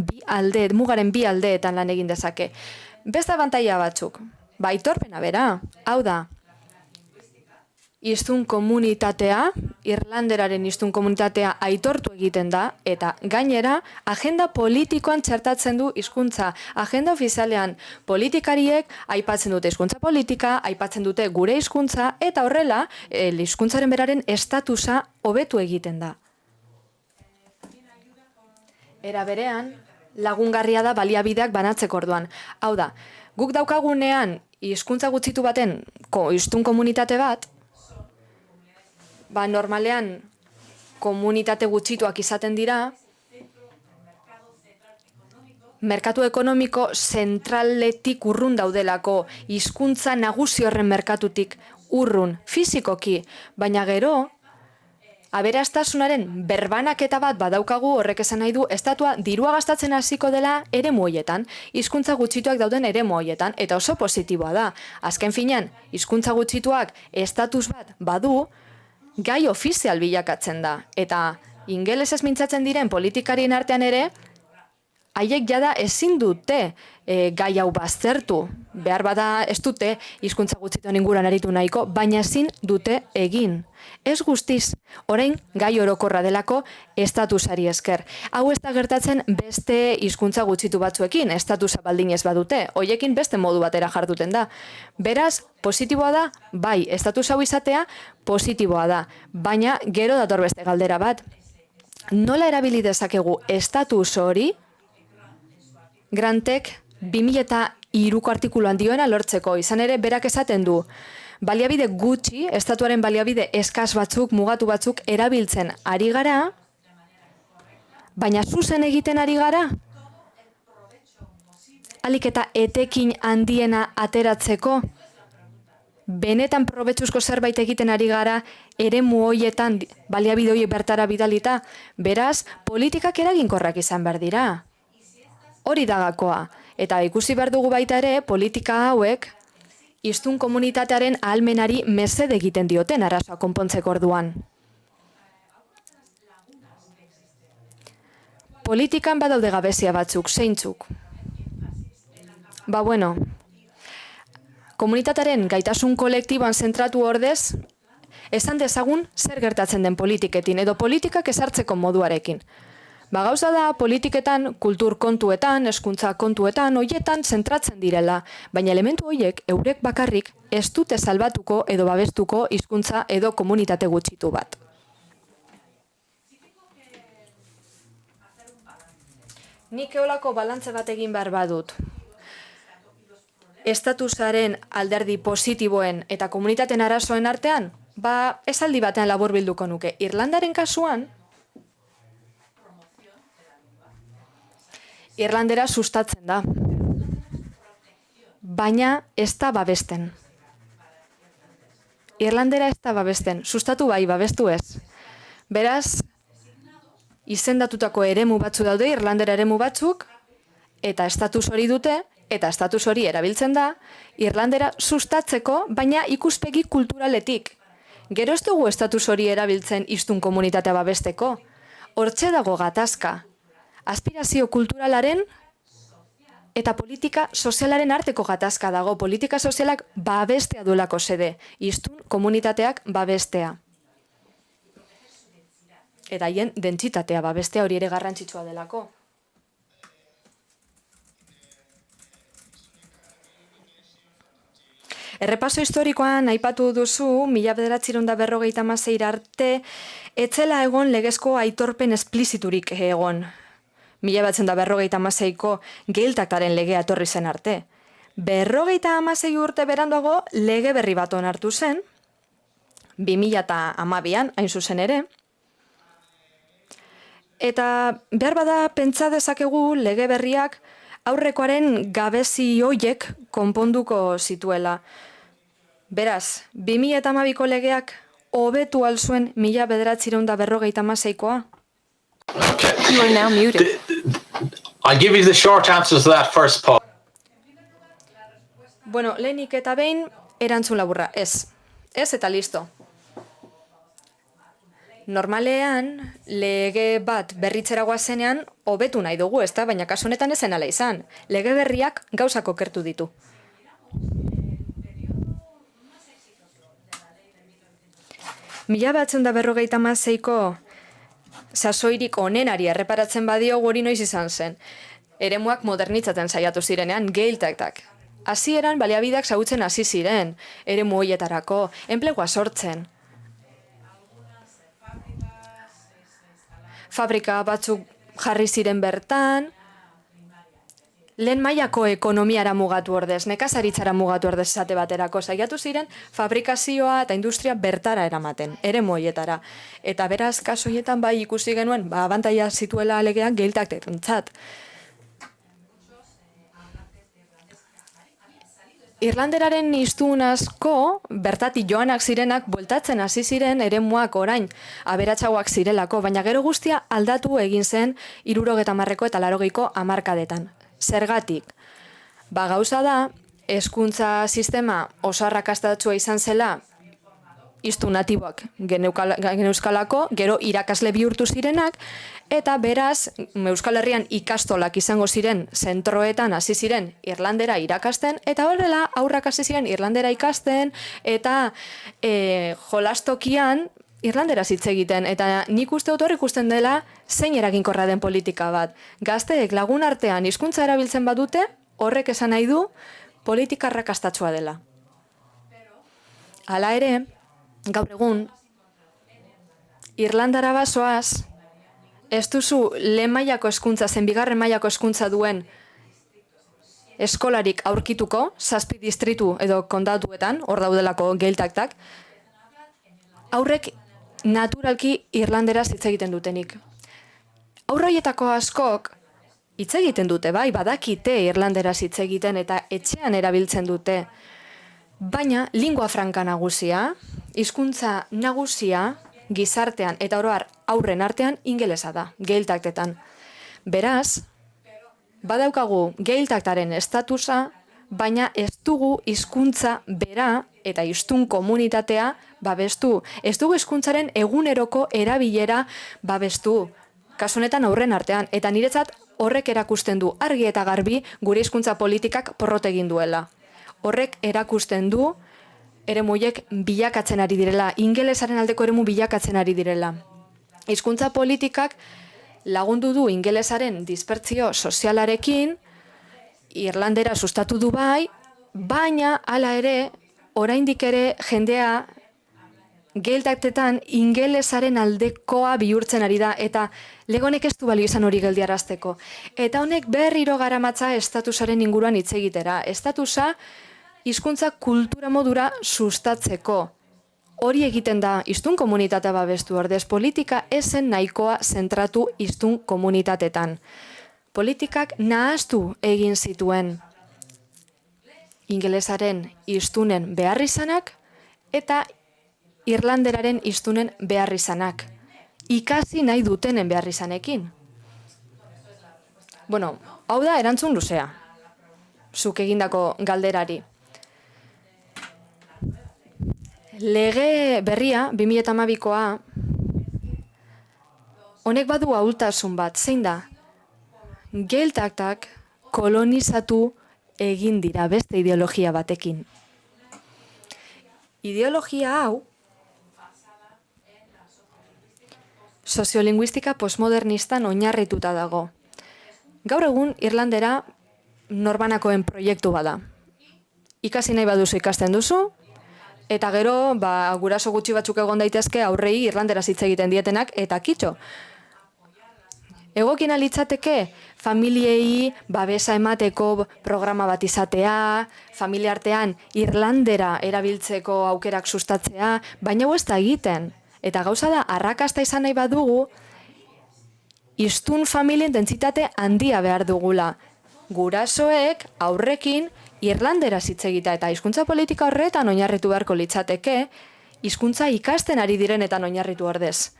S3: mugaren bi aldeetan lan egin dezake. Beste abantaila batzuk, aitorpena bera, hau da, hiztun komunitatea, Irlanderaren hiztun komunitatea aitortu egiten da, eta gainera, agenda politikoan txertatzen du hizkuntza. Agenda ofizialean politikariek aipatzen dute hizkuntza politika, aipatzen dute gure hizkuntza, eta horrela, hizkuntzaren beraren estatusa hobetu egiten da. Era berean, lagungarria da baliabideak banatzeko orduan. Hau da, guk daukagunean hizkuntza gutxitu baten hiztun komunitate bat, normalean komunitate gutxituak izaten dira, merkatu ekonomiko zentraletik urrun daudelako, hizkuntza nagusi horren merkatutik urrun, fizikoki, baina gero, aberastasunaren berbanaketa bat badaukagu, horrek esan nahi du, estatua dirua gastatzen hasiko dela eremu horietan, hizkuntza gutxituak dauden eremu horietan, eta oso positiboa da. Azken finean, hizkuntza gutxituak estatus bat badu, gai ofizial bilakatzen da. Eta ingelesez mintzatzen diren politikarien artean ere, haiek jada ezin dute gai hau baztertu. Behar bada ez dute hizkuntza gutxituen inguruan aritu nahiko, baina ezin dute egin. Ez guztiz, orain gai orokorra delako estatusari esker. Hau ez da gertatzen beste hizkuntza gutxitu batzuekin, estatusa baldin ez badute, hoiekin beste modu batera jarduten da. Beraz, positiboa da, bai, estatus hau izatea, positiboa da, baina gero dator beste galdera bat. Nola erabili dezakegu estatus hori, Grantek 2003ko artikuluan dioena lortzeko, izan ere berak esaten du, baliabide gutxi, estatuaren baliabide eskas batzuk, mugatu batzuk erabiltzen ari gara, baina zuzen egiten ari gara, ahalik eta etekin handiena ateratzeko, benetan probetxuzko zerbait egiten ari gara, eremu hoietan baliabide horiek bertara bidalita, beraz, politikak eraginkorrak izan behar dira. Hori da gakoa, eta ikusi behar dugu baita ere, politika hauek, hiztun komunitatearen ahalmenari mesede egiten dioten arazoa konpontzeko orduan. Politikan badaude gabezia batzuk, zeintzuk. Komunitatearen gaitasun kolektiboan zentratu ordez, esan dezagun zer gertatzen den politiketin, edo politikak ezartzeko moduarekin. Gauza da politiketan, kultur kontuetan, hezkuntza kontuetan, hoietan zentratzen direla, baina elementu horiek eurek bakarrik ez dute salbatuko edo babestuko hizkuntza edo komunitate gutxitu bat. Nik eolako balantze bat egin behar badut. estatusaren alderdi positiboen eta komunitateen arazoen artean, esaldi batean laburbilduko nuke. Irlandaren kasuan, Irlandera sustatzen da, baina ez da babesten. Irlandera ez da babesten, sustatu bai, babestu ez. Beraz, izendatutako eremu batzu daude, Irlandera eremu batzuk, eta estatus hori dute, eta estatus hori erabiltzen da, Irlandera sustatzeko, baina ikuspegi kulturaletik. Gero ez dugu estatus hori erabiltzen hiztun komunitatea babesteko. Hortxe dago gatazka. Aspirazio kulturalaren eta politika sozialaren arteko gatazka dago. Politika sozialak babestea duelako xede, hiztun komunitateak babestea. Eta haien dentsitatea babestea hori ere garrantzitsua delako. Errepaso historikoan aipatu duzu, 1956 arte, etzela egon legezko aitorpen espliziturik egon. 1956ko Gaeltaktaren legea etorri zen arte. 56 urte beranduago lege berri bat onartu zen, 2012an, hain zuzen ere, eta behar bada pentsa dezakegu lege berriak aurrekoaren gabezi hoiek konponduko zituela. Beraz, 2012ko legeak hobetu alzuen 1956koa?
S2: Okay.
S4: You are now muted.
S2: I'll give you the short answers to that first, Paul.
S3: Bueno, lehenik eta behin, erantzun laburra, ez. Ez eta listo. Normalean, lege bat berritzera goazenean, hobetu nahi dugu, ezta? Baina kasu honetan ezen ala izan. Lege berriak gauzak okertu ditu. Mila 1956ko sasoirik onenari erreparatzen badio hori noiz izan zen. Eremuak modernitzaten saiatu zirenean, Gaeltaktak. Hasieran baliabideak xahutzen hasi ziren, eremu hoietarako, enplegua sortzen. Fabrika batzuk jarri ziren bertan, lehen mailako ekonomiara mugatu ordez, nekazaritzara mugatu ordez esate baterako, saiatu ziren fabrikazioa eta industria bertara eramaten, eremu hoietara. Eta beraz, kasu hoietan bai ikusi genuen, abantaila zituela legeak Gaeltaktentzat. Irlanderaren hiztun asko, bertatik joanak zirenak, bueltatzen hasi ziren eremuak orain aberatsagoak zirelako, baina gero guztia aldatu egin zen 70ko eta 80ko hamarkadetan. Zergatik? Gauza da, hezkuntza sistema oso arrakastatsua izan zela, hiztun natiboak geneuzkalako, gero irakasle bihurtu zirenak, eta beraz, Euskal Herrian ikastolak izango ziren zentroetan hasi ziren Irlandera irakasten, eta horrela aurrak hasi ziren Irlandera ikasten, eta jolastokian Irlanderaz hitz egiten, eta nik uste dut hor ikusten dela zein eraginkorra den politika bat. Gazteek lagun artean hizkuntza erabiltzen badute, horrek esan nahi du politika arrakastatsua dela. Hala ere, gaur egun, Irlandara bazoaz, ez duzu lehen mailako hezkuntza, zen bigarren mailako hezkuntza duen eskolarik aurkituko, 7 distritu edo kondatuetan, hor daudelako Gaeltaktak, aurrek naturalki Irlanderaz hitz egiten dutenik. Aurroietako askok hitz egiten dute, bai, badakite Irlanderaz hitz egiten eta etxean erabiltzen dute. Baina, lingua franca nagusia, hizkuntza nagusia, gizartean eta oro har aurren artean ingelesa da, Gaeltaktetan. Beraz, badaukagu Gaeltaktaren estatusa, baina ez dugu hizkuntza bera eta hiztun komunitatea babestu. Ez dugu hizkuntzaren eguneroko erabilera babestu. Kasu honetan aurren artean, eta niretzat horrek erakusten du argi eta garbi gure hizkuntza politikak porrot egin duela. Horrek erakusten du eremuiek bilakatzen ari direla, ingelesaren aldeko eremu bilakatzen ari direla. Hizkuntza politikak lagundu du ingelesaren dispertsio sozialarekin, Irlandera sustatu du bai, baina hala ere, oraindik ere jendea geeltaktetan ingelesaren aldekoa bihurtzen ari da, eta lege honek ez du balio izan hori geldiarazteko. Eta honek berriro garamatza estatusaren inguruan hitz egitera. Estatusa hizkuntza kultura modura sustatzeko. Hori egiten da hiztun komunitatea babestu ordez, politika esen nahikoa zentratu hiztun komunitatetan. Politikak nahaztu egin zituen ingelesaren hiztunen beharrizanak eta irlanderaren hiztunen beharrizanak. Ikasi nahi dutenen beharrizanekin. Bueno, hau da erantzun luzea. Zuk egindako galderari. Lege berria, 2012koa, honek badu ahultasun bat, zein da? Geeltaktak kolonizatu egin dira beste ideologia batekin. Ideologia hau soziolinguistika postmodernistan oinarrituta dago. Gaur egun Irlandera norbanakoen proiektu bada. Ikasi nahi baduzu ikasten duzu, eta gero, guraso gutxi batzuk egon daitezke aurrei irlanderaz hitz egiten dietenak, eta kitxo. Egokina litzateke familiei babesa emateko programa bat izatea, familia artean irlandera erabiltzeko aukerak sustatzea, baina hau ez da egiten. Eta gauza da, arrakasta izan nahi badugu, hiztun familien dentsitate handia behar dugula. Gurasoek aurrekin irlanderaz hitz egitea eta hizkuntza politika horretan oinarritu beharko litzateke, hizkuntza ikasten ari direnetan oinarritu ordez.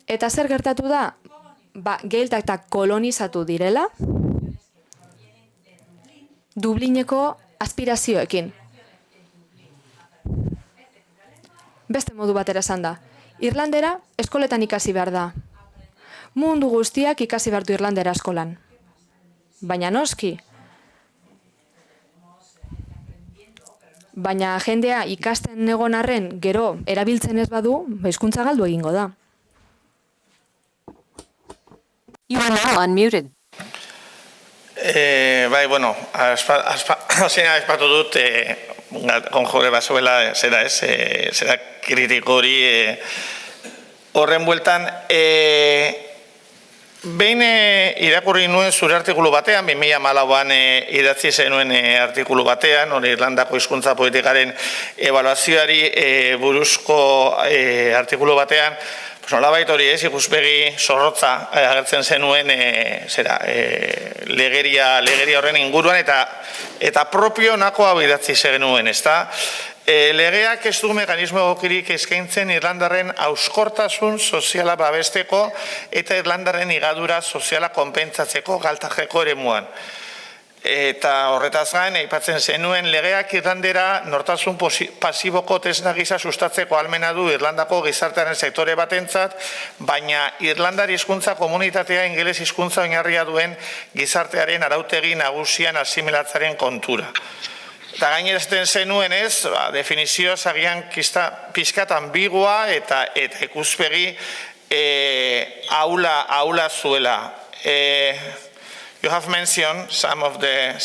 S3: Eta zer gertatu da? Geeltaktak kolonizatu direla, Dublineko aspirazioekin. Beste modu batera esan da. Irlandera eskoletan ikasi behar da. Mundu guztiak ikasi behar du irlandera eskolan. Baina noski. Baina jendea ikasten egon arren gero erabiltzen ez badu, hizkuntza galdu egingo da.
S4: You are now unmuted.
S1: Bai, bueno, hasieran aipatu dut, konjore bazuela, zera kritiko hori horren bueltan. Behin irakurri nuen zure artikulu batean, 2014an idatzi zenuen artikulu batean, hori Irlandako hizkuntza politikaren ebaluazioari buruzko artikulu batean, nolabait hori ikuspegi zorrotza agertzen zenuen legeria horren inguruan eta propio nakoa idatzi zenuen, ezta? Legeak ez du mekanismo egokirik eskaintzen Irlandarren hauskortasun soziala babesteko eta Irlandarren higadura soziala konpentsatzeko galtajeko eremuan. Eta horretaz gain, aipatzen zenuen legeak Irlandera nortasun pasiboko tresna gisa sustatzeko ahalmena du Irlandako gizartearen sektore batentzat, baina Irlandar hizkuntza komunitatea ingeles hizkuntza oinarria duen gizartearen arautegi nagusian asimilatzaren kontura. Eta gainerazten zenuen ez, definizioz agian pixkat ambigua eta ikuspegi aula zuela. You have mentioned some of the...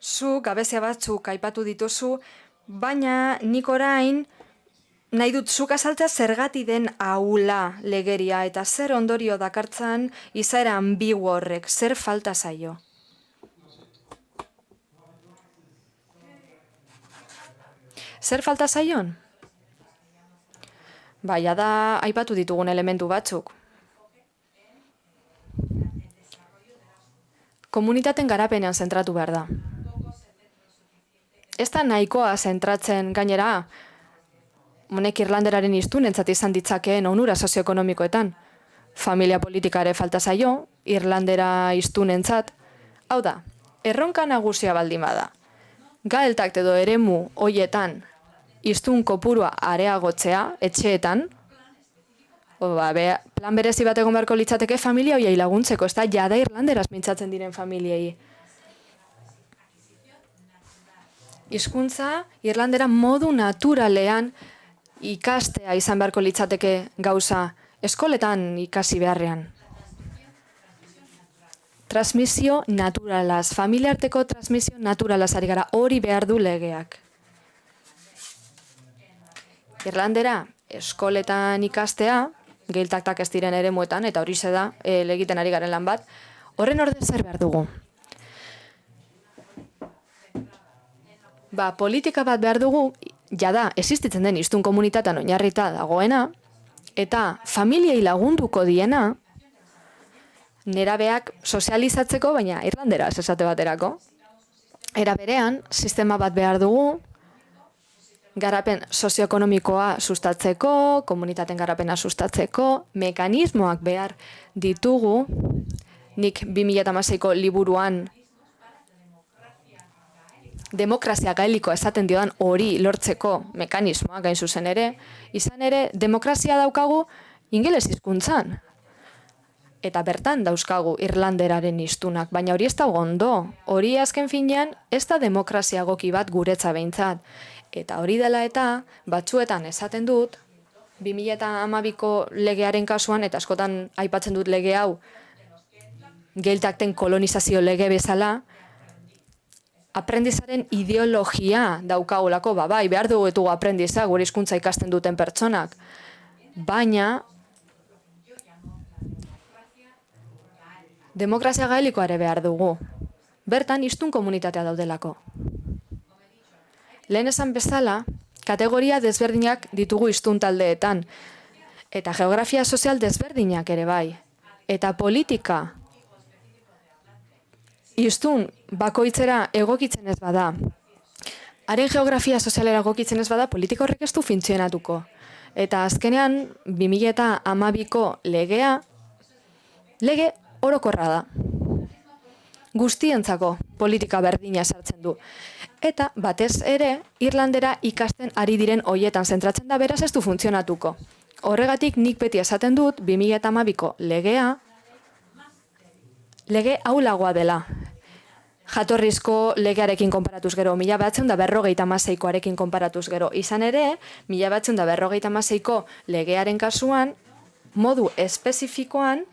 S3: Zu gabezia batzuk aipatu dituzu, baina nik orain nahi dut zuk azaltzea zergati den ahula legeria eta zer ondorio dakartzan izaera ambigu horrek, zer falta zaio. Zer falta zaion? Baina da aipatu ditugun elementu batzuk. Komunitaten garapenean zentratu behar da. Ez da nahikoa zentratzen gainera, honek Irlanderaren hiztunentzat izan ditzakeen onura sozioekonomikoetan. Familia politika ere falta zaio, Irlandera hiztunentzat. Hau da, erronka nagusia baldin bada. Gaeltak edo eremu hoietan hiztun kopurua areagotzea, etxeetan, plan berezi bat egon beharko litzateke familia hoiei laguntzeko, ez da jada Irlanderaz mintzatzen diren familiei. Hizkuntza Irlandera modu naturalean ikastea izan beharko litzateke gauza, eskoletan ikasi beharrean. Transmisio naturalaz, familiarteko transmisio naturalaz ari gara, hori behar du legeak. Irlandera eskoletan ikastea, geiltaktak ez diren eremuetan, eta hori da egiten ari garen lan bat, horren orde zer behar dugu? Politika bat behar dugu, jada, existitzen den hiztun komunitatean oinarrita dagoena, eta familiei lagunduko diena, nerabeak sozializatzeko, baina irlanderaz esate baterako. Era berean, sistema bat behar dugu, garapen sozioekonomikoa sustatzeko, komunitateen garapena sustatzeko, mekanismoak behar ditugu, nik 2016ko liburuan demokrazia gaelikoa esaten diodan hori lortzeko mekanismoak gain zuzen ere, izan ere demokrazia daukagu ingeles hizkuntzan. Eta bertan dauzkagu irlanderaren hiztunak, baina hori ez da ondo. Hori azken finean ez da demokrazia egoki bat guretza behintzat. Eta hori dela eta batzuetan esaten dut, 2012ko legearen kasuan, eta askotan aipatzen dut lege hau, geiltakten kolonizazio lege bezala, aprendizaren ideologia daukagulako, bai, behar dugu aprendiza, gure hizkuntza ikasten duten pertsonak. Baina, demokrazia gaelikoa ere behar dugu. Bertan, hiztun komunitatea daudelako. Lehen esan bezala, kategoria desberdinak ditugu hiztun taldeetan, eta geografia sozial desberdinak ere bai. Eta politika hiztun bakoitzera egokitzen ez bada, haren geografia sozialera egokitzen ez bada, politika horrek ez du funtzionatuko. Eta azkenean, 2012ko legea, lege orokorra da. Guztientzako politika berdina sartzen du. Eta batez ere, Irlandera ikasten ari diren hoietan zentratzen da, beraz ez du funtzionatuko. Horregatik nik beti esaten dut, 2012ko legea, lege ahulagoa dela. Jatorrizko legearekin konparatuz gero, 1956koarekin konparatuz gero. Izan ere, 1956ko legearen kasuan, modu espezifikoan,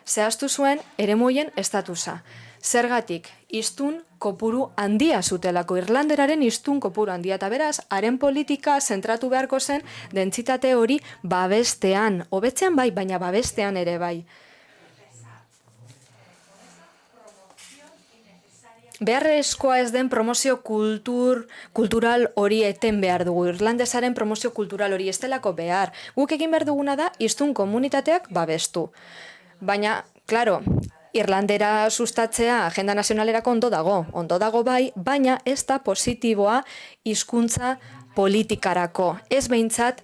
S3: zehaztu zuen eremuien estatusa. Zergatik, hiztun kopuru handia zutelako, irlanderaren hiztun kopuru handia, eta beraz, haren politika zentratu beharko zen dentsitate hori babestean, hobetzean bai, baina babestean ere bai. Beharrezkoa ez den promozio kultural hori eten behar dugu. Irlandesaren promozio kultural hori ez delako behar. Guk egin behar duguna da, hiztun komunitateak babestu. Baina, klaro, Irlandera sustatzea agenda nazionalerako ondo dago bai, baina ez da positiboa hizkuntza politikarako. Ez behintzat,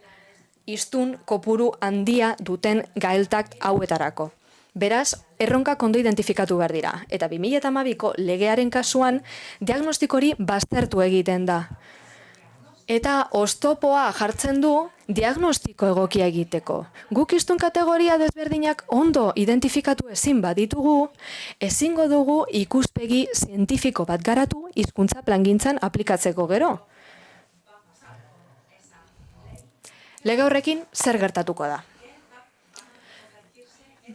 S3: hiztun kopuru handia duten gaeltak hauetarako. Beraz, erronkak ondo identifikatu behar dira. Eta 2012ko legearen kasuan, diagnostiko hori baztertu egiten da. Eta oztopoa jartzen du diagnostiko egokia egiteko. Guk hiztun kategoria desberdinak ondo identifikatu ezin baditugu, ezingo dugu ikuspegi zientifiko bat garatu hizkuntza plangintzan aplikatzeko gero. Lege horrekin zer gertatuko da?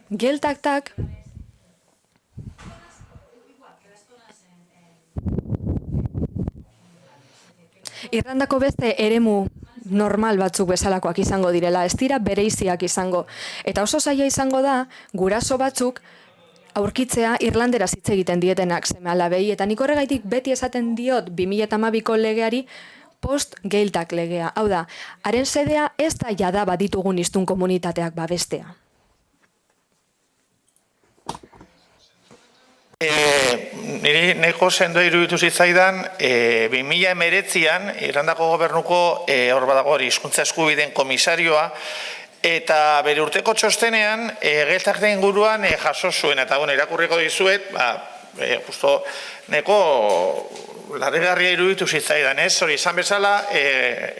S3: Geiltaktak Irlandako beste eremu normal batzuk bezalakoak izango direla, ez dira bereiziak izango. Eta oso zaila izango da, guraso batzuk aurkitzea irlanderaz hitz egiten dietenak seme-alabei, eta nik horregaitik beti esaten diot 2012ko legeari post-geiltak legea. Hau da, haren xedea ez da jada baditugun hiztun komunitateak babestea.
S1: Niri nahiko sendo iruditu zitzaidan, 2019an Irlandako gobernuko hor badago hori hizkuntza eskubideen komisarioa, eta bere urteko txostenean geiltakten inguruan jaso zuen, eta irakurriko dizuet, justo nahiko larrigarria iruditu zitzaidan, ez? Hori izan bezala,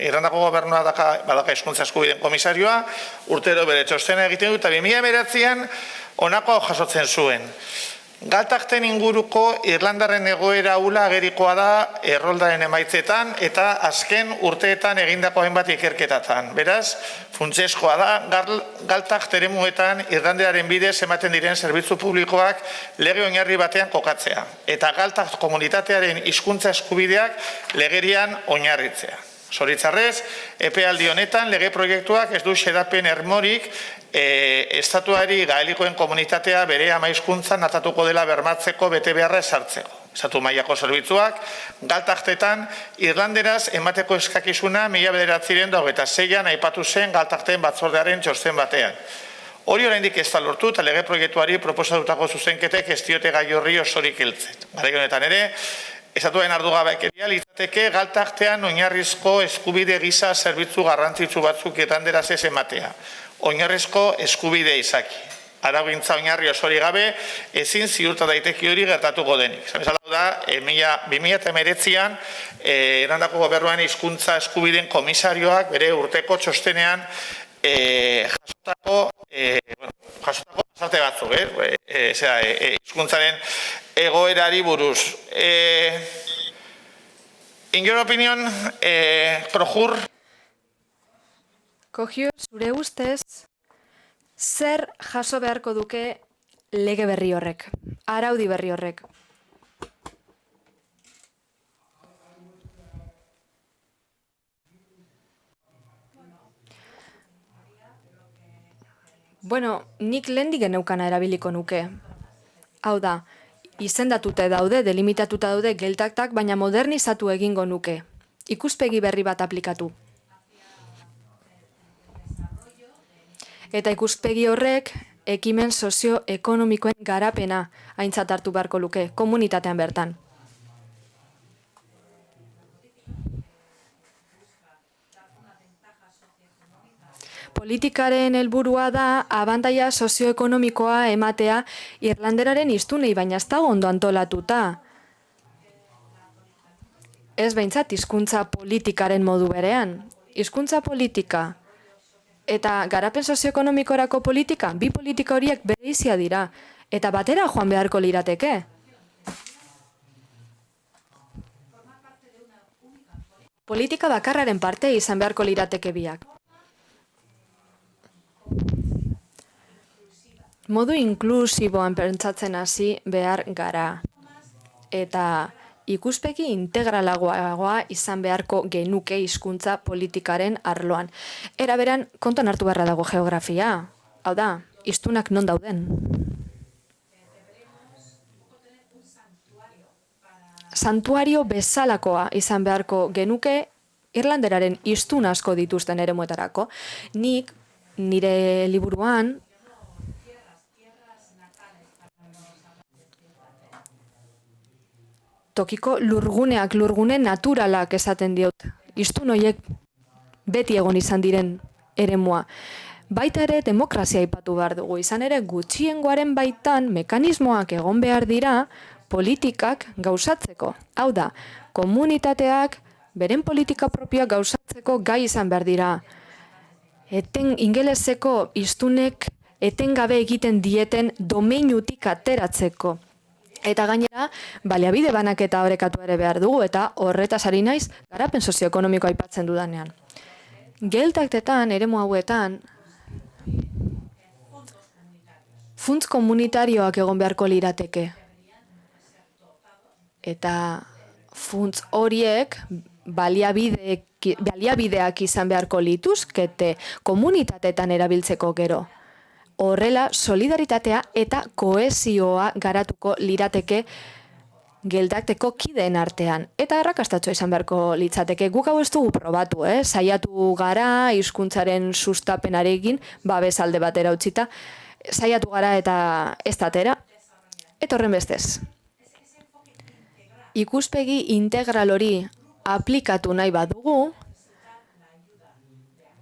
S1: Irlandako gobernua badaka hizkuntza eskubideen komisarioa, urtero bere txostena egiten du, eta 2019an honako jasotzen zuen. Galtakten inguruko Irlandaren egoera hula agerikoa da erroldaren emaitzetan eta azken urteetan egindako hainbat ikerketatan. Beraz, funtsezkoa da Galtakt eremuetan Irlandearen bidez ematen diren zerbitzu publikoak lege oinarri batean kokatzea. Eta Galtakt komunitatearen hizkuntza eskubideak legerian oinarritzea. Zoritzarrez, epealdi honetan lege proiektuak ez du xedapen ermorik estatuari gaelikoen komunitatea bere ama hizkuntzan artatuko dela bermatzeko betebeharra ezartzeko. Estatu mailako zerbitzuak, galtaktetan, irlanderaz emateko eskakizuna 1996an aipatu zen galtakteen batzordearen txosten batean. Hori oraindik ez da lortu eta lege proiektuari proposatutako zuzenketek ez diote gai horri osorik heltzen. Garai honetan ere, estatuen ardugabekeria litzateke galtaktean oinarrizko eskubide gisa zerbitzu garrantzitsu batzuk irlanderaz ez ematea. Oinarrizko eskubide izaki. Araugintza oinarri osori gabe, ezin ziurta daiteki hori gertatuko denik. Zabezala da, 2019an, Irlandako gobernuan hizkuntza eskubideen komisarioak bere urteko txostenean jasotako azarte batzuk, hizkuntzaren egoerari buruz. In your opinion, Krojur?
S3: Kojur, zure ustez, zer jaso beharko duke lege berri horrek, araudi berri horrek? Bueno, nik lehendik geneukana erabiliko nuke. Hau da, izendatute daude, delimitatuta daude geltaktak, baina modernizatu egingo nuke. Ikuspegi berri bat aplikatu. Eta ikuspegi horrek ekimen sozioekonomikoen garapena aintzat hartu beharko luke, komunitatean bertan. Politikaren helburua da abantaila sozioekonomikoa ematea irlanderaren hiztunei, baina ez dago ondo antolatuta. Ez behintzat hizkuntza politikaren modu berean. Hizkuntza politika eta garapen sozioekonomikorako politika, bi politika horiek bereizia dira, eta batera joan beharko lirateke. Politika bakarraren parte izan beharko lirateke biak. Modu inklusiboan pentsatzen hasi behar gara. Eta ikuspegi integralagoa izan beharko genuke hizkuntza politikaren arloan. Era beran, kontuan hartu beharra dago geografia. Hau da, hiztunak non dauden. Santuario bezalakoa izan beharko genuke irlanderaren hiztun asko dituzten eremuetarako. Nik nire liburuan tokiko lurguneak, lurgune naturalak esaten diot. Hiztun horiek beti egon izan diren eremua. Baita ere demokrazia aipatu behar dugu. Izan ere gutxiengoaren baitan mekanismoak egon behar dira politikak gauzatzeko. Hau da, komunitateak beren politika propioak gauzatzeko gai izan behar dira. Ingeleseko hiztunek etengabe egiten dieten domeinutik ateratzeko. Eta gainera, baliabide banaketa orekatu ere behar dugu, eta horretaz ari naiz garapen sozioekonomikoa aipatzen dudanean. Geltaktetan, eremu hauetan, funts komunitarioak egon beharko lirateke. Eta funts horiek baliabideak izan beharko lituzkete komunitatetan erabiltzeko gero. Horrela, solidaritatea eta kohesioa garatuko lirateke geldakteko kideen artean. Eta arrakastatxoa izan beharko litzateke. Guk hau ez dugu probatu, saiatu gara hizkuntzaren sustapenarekin, babes alde batera utzita, saiatu gara eta ez datera. Eta horren bestez. Ikuspegi integral hori aplikatu nahi badugu,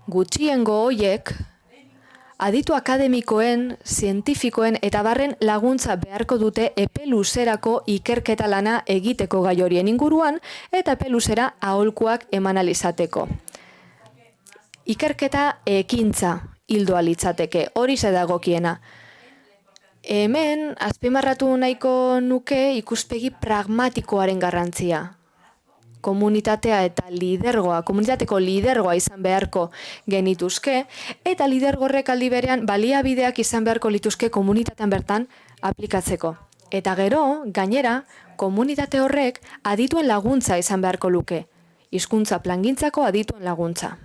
S3: gutxiengo hoiek aditu akademikoen, zientifikoen eta barren laguntza beharko dute epe luzerako ikerketa lana egiteko gai horien inguruan eta epe luzera aholkuak eman alizateko. Ikerketa ekintza hildoa litzateke, hori dagokiena. Hemen, azpimarratu nahiko nuke ikuspegi pragmatikoaren garrantzia. Komunitatea eta lidergoa, komunitateko lidergoa izan beharko genituzke, eta lidergorrek aldi berean baliabideak izan beharko lituzke komunitatean bertan aplikatzeko. Eta gero, gainera, komunitate horrek adituen laguntza izan beharko luke. hizkuntza plangintzako adituen laguntza.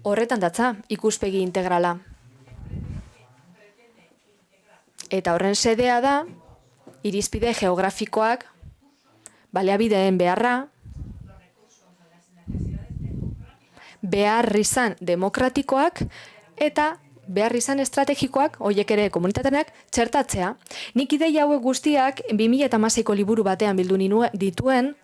S3: Horretan datza ikuspegi integrala. Eta horren sedea da, irizpide geografikoak, baliabideen beharra, behar izan demokratikoak eta behar izan estrategikoak, horiek ere komunitateak, txertatzea. Nik ideia hauek guztiak 2016ko liburu batean bildu dituen,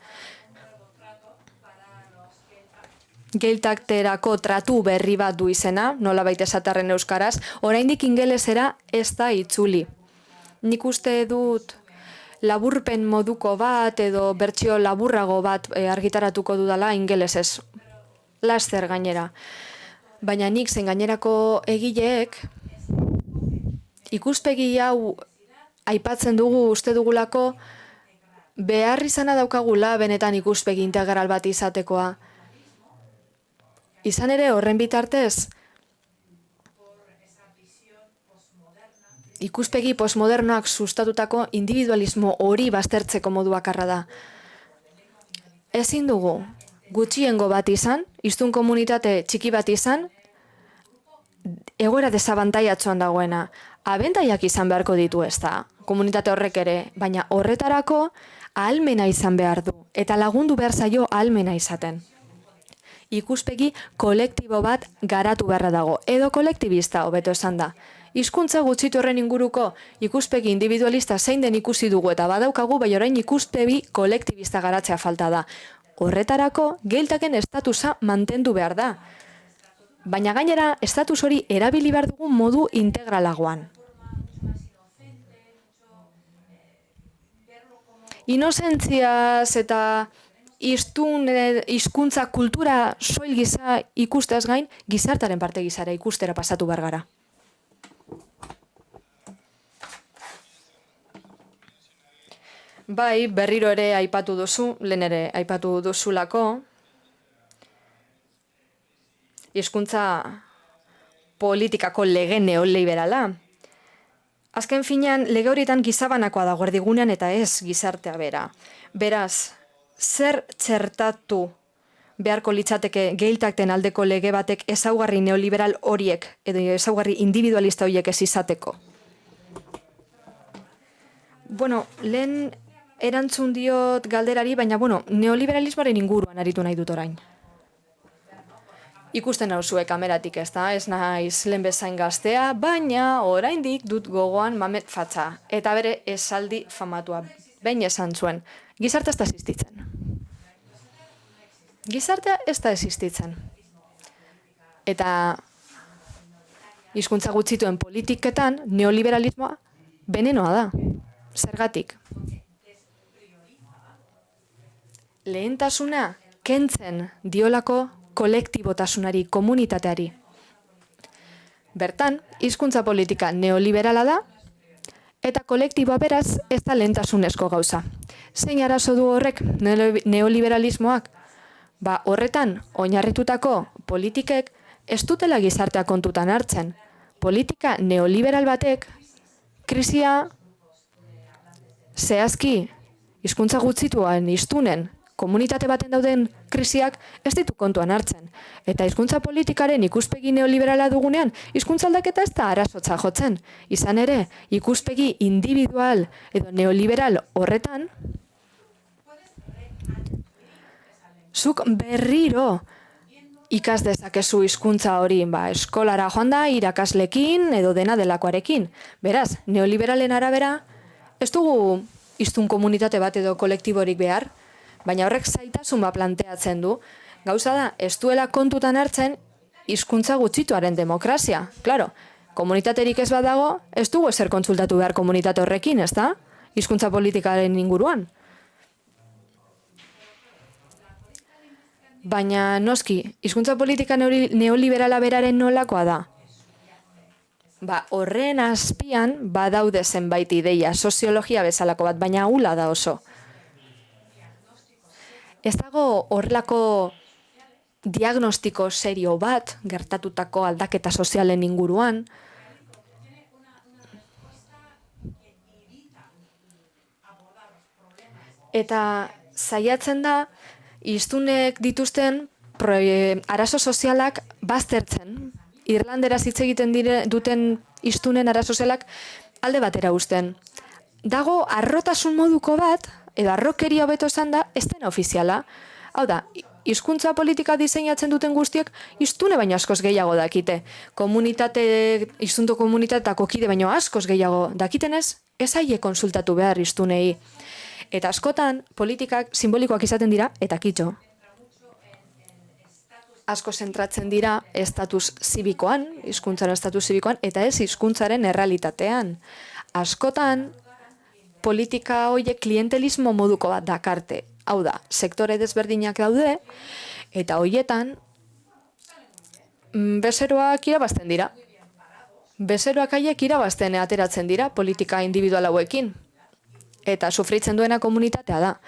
S3: geiltakterako tratu berri bat du izena, nolabait esatarren euskaraz, oraindik ingelesera ez da itzuli. Nik uste dut laburpen moduko bat edo bertsio laburrago bat argitaratuko dudala ingelesez. Laster gainera. Baina nik zen gainerako egileek ikuspegi hau aipatzen dugu uste dugulako behar izana daukagula benetan ikuspegi integral bat izatekoa. Izan ere horren bitartez ikuspegi postmodernoak sustatutako individualismo hori baztertzeko modu bakarra da. Ezin dugu gutxiengo bat izan, hiztun komunitate txiki bat izan, egoera desabantaiatxoan dagoena. Abentaiak izan beharko ditu ez da, komunitate horrek ere, baina horretarako ahalmena izan behar du, eta lagundu behar zaio ahalmena izaten. Ikuspegi kolektibo bat garatu beharra dago, edo kolektibista hobeto esan da. Hizkuntza gutxitu horren inguruko ikuspegi individualista zein den ikusi dugu eta badaukagu, bai orain ikuspegi kolektibista garatzea falta da. Horretarako, geiltaken estatusa mantendu behar da. Baina gainera, estatus hori erabili behar dugu modu integralagoan. Inozentziaz eta hizkuntza kultura soil gisa ikustez gain, gizartaren parte gizara ikustera pasatu behar gara. Bai, berriro ere aipatu duzu, lehen ere aipatu duzulako, hizkuntza politikako lege neoliberala. Azken finean, lege horietan gizabanakoa dago erdigunean eta ez gizartea bera. Beraz, zer txertatu beharko litzateke geiltakten aldeko lege batek ezaugarri neoliberal horiek edo ezaugarri individualista horiek ez izateko? Bueno, lehen erantzun diot galderari, baina neoliberalismoaren inguruan aritu nahi dut orain. Ikusten nauzue kameratik ez da, ez naiz lehen bezain gaztea, baina oraindik dut gogoan Mamet Fatza, eta bere esaldi famatua. Behin esan zuen, gizartea ez da existitzen. Gizartea ez da existitzen. Eta hizkuntza gutxituen politiketan neoliberalismoa venenoa da. Zergatik? Lehentasuna kentzen diolako kolektibotasunari, komunitateari. Bertan, hizkuntza politika neoliberala da, eta kolektiboa beraz ez da lehentasunezko gauza. Zein arazo du horrek neoliberalismoak? Horretan, oinarritutako politikek ez dutela gizartea kontutan hartzen. Politika neoliberal batek, krisia zehazki, hizkuntza gutxituan hiztunen, komunitate baten dauden krisiak ez ditu kontuan hartzen. Eta hizkuntza politikaren ikuspegi neoliberala dugunean, hizkuntza aldaketa ez da arazotza jotzen. Izan ere, ikuspegi individual edo neoliberal horretan, zuk berriro ikas dezakezu hizkuntza hori, eskolara joan da, irakaslekin edo dena delakoarekin. Beraz, neoliberalen arabera, ez dugu hiztun komunitate bat edo kolektiborik behar, baina horrek zailtasun bat planteatzen du. Gauza da, ez duela kontutan hartzen hizkuntza gutxituaren demokrazia. Claro, komunitaterik ez badago, ez dugu ezer kontsultatu behar komunitate horrekin, ez da? Hizkuntza politikaren inguruan. Baina noski, hizkuntza politika neoliberala beraren nolakoa da? Horren azpian badaude zenbait ideia, soziologia bezalako bat, baina ahula da oso. Ez dago horrelako diagnostiko serio bat gertatutako aldaketa sozialen inguruan. eta saiatzen da hiztunek dituzten arazo sozialak baztertzen. Irlanderaz hitz egiten duten hiztunen arazo sozialak alde batera uzten. Dago harrotasun moduko bat, edo harrokeria hobeto esan da, ez dena ofiziala. Hau da, hizkuntza politika diseinatzen duten guztiek hiztune baino askoz gehiago dakite. Hiztunto komunitateko kide baino askoz gehiago dakitenez, ez aie konsultatu behar hiztunei. Eta askotan, politikak simbolikoak izaten dira, eta kitxo. Asko zentratzen dira estatus zibikoan, hizkuntzaren estatus zibikoan, eta ez hizkuntzaren errealitatean. Askotan, politika horiek klientelismo moduko bat dakarte. Hau da, sektore desberdinak daude, eta horietan, bezeroak irabazten dira. Bezeroak haiek irabazten ateratzen dira politika individual hauekin. Eta sufritzen duena komunitatea da.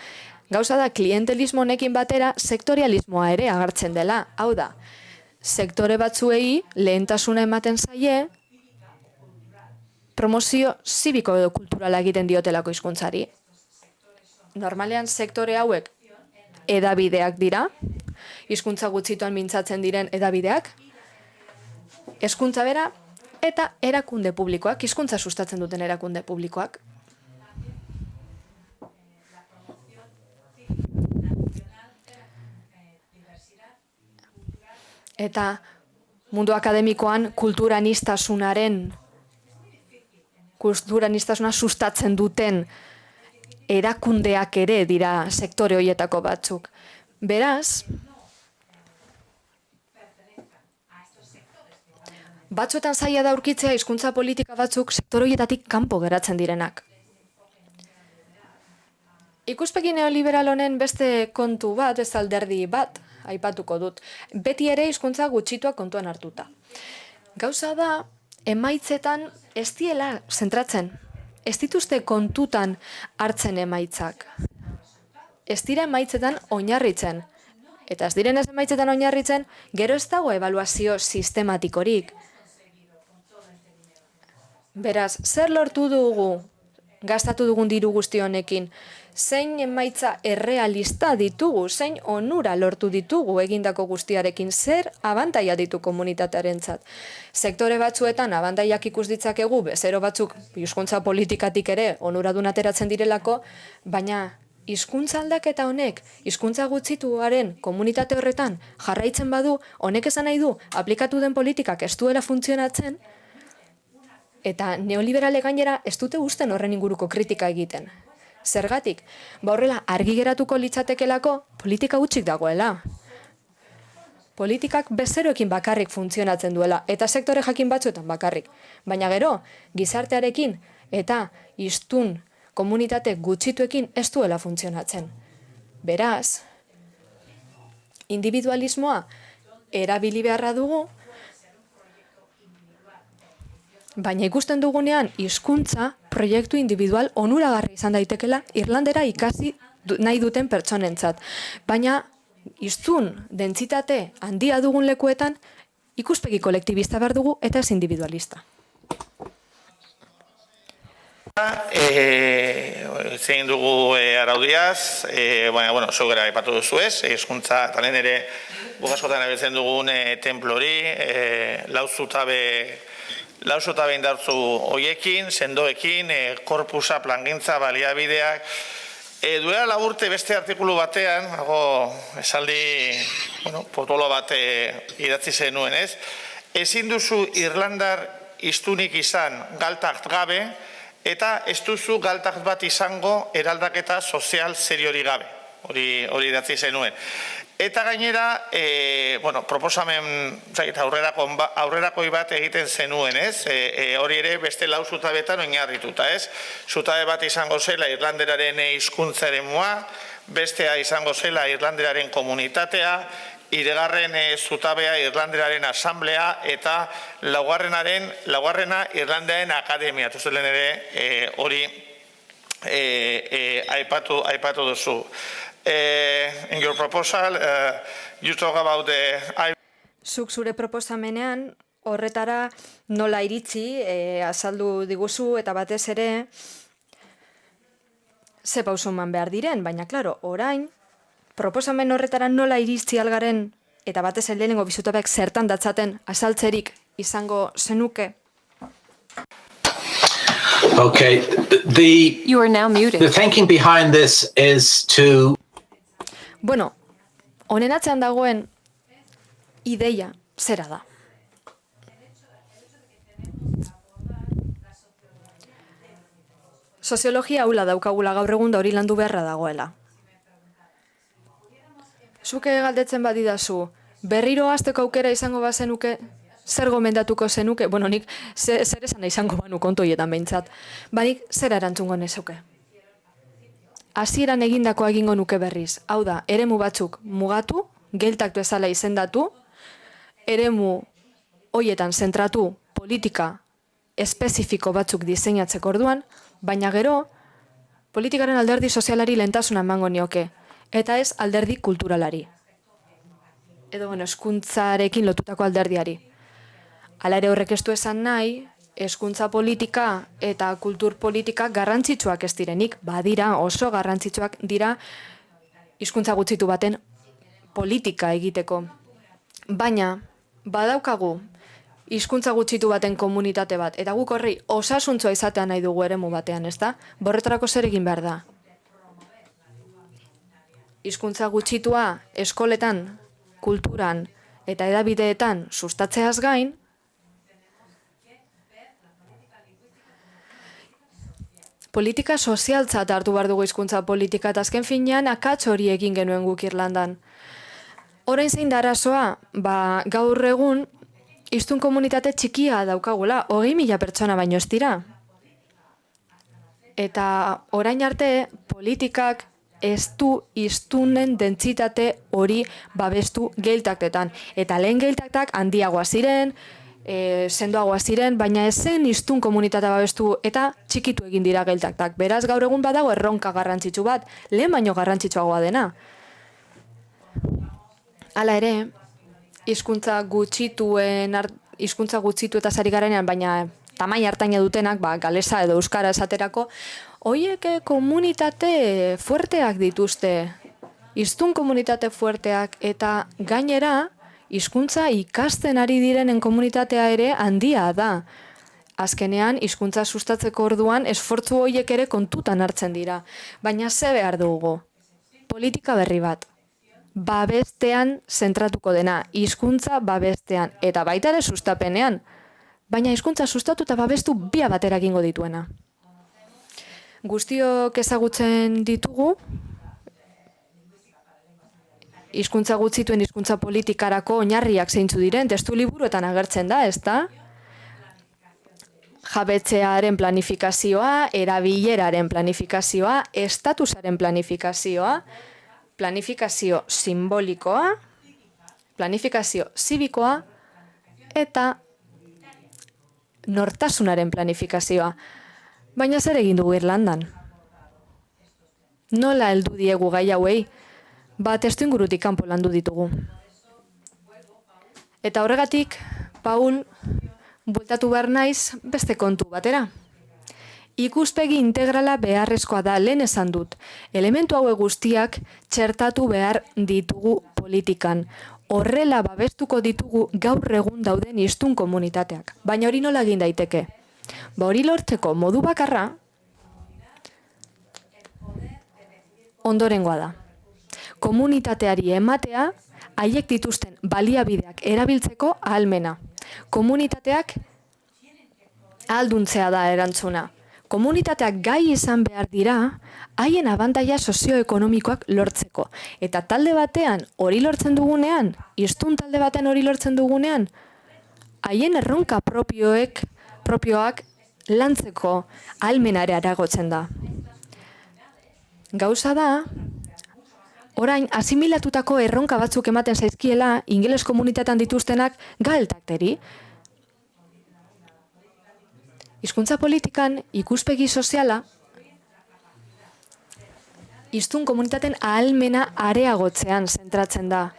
S3: Gauza da, klientelismo honekin batera sektorialismoa ere agertzen dela. Hau da, sektore batzuei lehentasuna ematen zaie, promozio zibiko edo kulturala egiten diotelako hizkuntzari. Normalean sektore hauek edabideak dira, hizkuntza gutxituan mintzatzen diren edabideak, hezkuntza bera eta erakunde publikoak, hizkuntza sustatzen duten erakunde publikoak. Eta mundu akademikoan kulturaniztasuna sustatzen duten erakundeak ere dira sektore horietako batzuk. Beraz, batzuetan zaila da aurkitzea hizkuntza politika batzuk sektore horietatik kanpo geratzen direnak. Ikuspegi neoliberal honen beste kontu bat, ez alderdi bat, aipatuko dut. Beti ere hizkuntza gutxitua kontuan hartuta. Gauza da, emaitzetan ez diela zentratzen. Ez dituzte kontutan hartzen emaitzak. Ez dira emaitzetan oinarritzen. Eta ez diren ez emaitzetan oinarritzen, gero ez dago ebaluazio sistematikorik. Beraz, zer lortu dugu, gastatu dugun diru guzti honekin, zein emaitza errealista ditugu, zein onura lortu ditugu egindako guztiarekin, zer abantaia ditu komunitatearentzat. Sektore batzuetan abantaiak ikus ditzakegu, bezero batzuk hizkuntza politikatik ere onuradun ateratzen direlako, baina hizkuntza aldaketa honek, hizkuntza gutxituaren komunitate horretan jarraitzen badu, honek esan nahi du, aplikatu den politikak ez duela funtzionatzen, eta neoliberale gainera ez dute usten horren inguruko kritika egiten. Zergatik, horrela argi geratuko litzatekelako politika hutsik dagoela. Politikak bezeroekin bakarrik funtzionatzen duela, eta sektore jakin batzuetan bakarrik. Baina gero, gizartearekin eta hiztun komunitate gutxituekin ez duela funtzionatzen. Beraz, individualismoa erabili beharra dugu, baina ikusten dugunean hizkuntza proiektu individual onuragarri izan daitekela Irlandera ikasi nahi duten pertsonentzat. Baina hiztun dentsitate handia dugun lekuetan ikuspegi kolektibista behar dugu eta ez individualista.
S1: Zein dugu araudiaz, baina, zugera aipatu duzu ez, hizkuntza eta lehen ere bukaskotan abiltzen dugun templori, lauzutabe indartzu hoiekin, sendoekin, korpusa, plangintza, baliabideak. Duela laburte beste artikulu batean, esaldi potolo bat idatzi zenuen ez, ezin duzu Irlandar hiztunik izan galtak gabe, eta ez duzu galtak bat izango eraldaketa sozial seriori gabe. Hori idatzi zenuen. Eta gainera, proposamen aurrerakoi bat egiten zenuen, ez? Hori ere beste lau zutabetan oinarrituta, ez? Zutabe bat izango zela Irlanderaren hizkuntza eremua, bestea izango zela Irlanderaren komunitatea, hirugarren zutabea Irlanderaren asamblea eta laugarrena Irlanderaren akademia. Tuzelen ere hori aipatu duzu. In your proposal, you talk about the...
S3: Zuk zure proposamenean horretara nola iritsi azaldu diguzu eta batez ere ze pauso eman behar diren, baina, klaro, orain, proposamen horretara nola iritzi algaren, eta batez lehenengo bizutapeak zertan datzaten azaltzerik izango zenuke?
S2: Okay, the
S4: You are now muted.
S2: the thinking behind this is to
S3: Bueno, honen atzean dagoen ideia zera da. Soziologia hula daukagula gaur egun da hori landu beharra dagoela. Zuke galdetzen badidazu, berriro hasteko aukera izango bazenuke, zer gomendatuko zenuke? Bueno, nik zer esan izango banu kontu hietan behintzat. Banik zer erantzungo nezuke? Hasieran egindakoa egingo nuke berriz. Hau da, eremu batzuk mugatu, geltak bezala izendatu, eremu hoietan zentratu politika espezifiko batzuk diseinatzeko orduan, baina gero politikaren alderdi sozialari lehentasuna emango nioke, eta ez alderdi kulturalari. Edo, bueno, hezkuntzarekin lotutako alderdiari. Hala ere horrek ez du esan nahi, hezkuntza politika eta kultur politika garrantzitsuak ez direnik, badira, oso garrantzitsuak dira hizkuntza gutxitu baten politika egiteko. Baina, badaukagu hizkuntza gutxitu baten komunitate bat, eta guk horri osasuntsua izatea nahi dugu eremu batean, ezta? Borretarako zer egin behar da? Hizkuntza gutxitua eskoletan, kulturan eta hedabideetan sustatzeaz gain, politika sozialtzat hartu behar dugu hizkuntza politika, eta azken finean akats hori egin genuen guk Irlandan. Orain zein da arazoa, gaur egun hiztun komunitate txikia daukagula, 20.000 pertsona baino ez dira. Eta orain arte politikak ez du hiztunen dentsitate hori babestu gehitaktetan. Eta lehen gehitaktak handiagoa ziren, sendoagoa ziren, baina ez zen hiztun komunitatea babestu eta txikitu egin dira gehitaktak. Beraz, gaur egun badago erronka garrantzitsu bat, lehen baino garrantzitsuagoa dena. Hala ere, hizkuntza gutxitu eta sari garenean, baina tamaina hartaina dutenak, galesa edo euskara esaterako, horiek komunitate fuerteak dituzte, hiztun komunitate fuerteak, eta gainera, hizkuntza ikasten ari direnen komunitatea ere handia da. Azkenean, hizkuntza sustatzeko orduan, esfortzu horiek ere kontutan hartzen dira. Baina ze behar dugu? Politika berri bat. Babestean zentratuko dena, hizkuntza babestean, eta baita ere sustapenean. Baina hizkuntza sustatu eta babestu bia batera egingo dituena. Guztiok ezagutzen ditugu, hizkuntza gutxituen hizkuntza politikarako oinarriak zeintzu diren, testu liburuetan agertzen da, ezta? Jabetzearen planifikazioa, erabileraren planifikazioa, estatusaren planifikazioa, planifikazio simbolikoa, planifikazio zibikoa, eta nortasunaren planifikazioa. Baina zer egin dugu Irlandan? Nola heldu diegu gai hauei? Testuingurutik kanpo landu ditugu. Eta horregatik, Paul, bueltatu behar naiz beste kontu batera. Ikuspegi integrala beharrezkoa da, lehen esan dut. Elementu hauek guztiak txertatu behar ditugu politikan. Horrela babestuko ditugu gaur egun dauden hiztun komunitateak. Baina hori nola egin daiteke? Hori lortzeko modu bakarra ondorengoa da. Komunitateari ematea, haiek dituzten baliabideak erabiltzeko ahalmena. Komunitateak ahalduntzea da erantzuna. Komunitateak gai izan behar dira, haien abantaila sozioekonomikoak lortzeko. Eta talde batean hori lortzen dugunean, hiztun talde batean hori lortzen dugunean, haien erronka propioak lantzeko ahalmena ere aragotzen da. Gauza da, orain asimilatutako erronka batzuk ematen zaizkiela ingeles komunitatean dituztenak gaeltakteri. Hizkuntza politikan ikuspegi soziala hiztun komunitateen ahalmena areagotzean zentratzen da.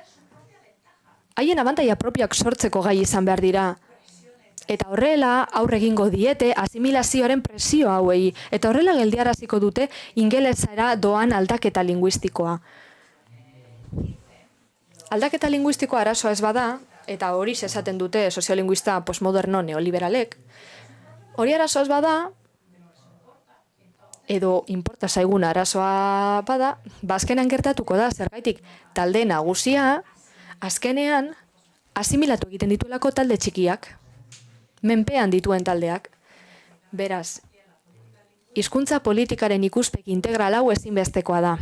S3: Haien abantaila propioak sortzeko gai izan behar dira. Eta horrela aurre egingo diete asimilazioaren presio hauei, eta horrela geldiaraziko dute ingelesera doan aldaketa linguistikoa. Aldaketa linguistikoa arazoa ez bada, eta hori esaten dute soziolinguista postmoderno neoliberalek, hori arazoa ez bada, edo inporta zaiguna arazoa bada, azkenean gertatuko da, zergaitik talde nagusia, azkenean asimilatu egiten dituelako talde txikiak, menpean dituen taldeak. Beraz, hizkuntza politikaren ikuspegi integral hau ezinbestekoa da.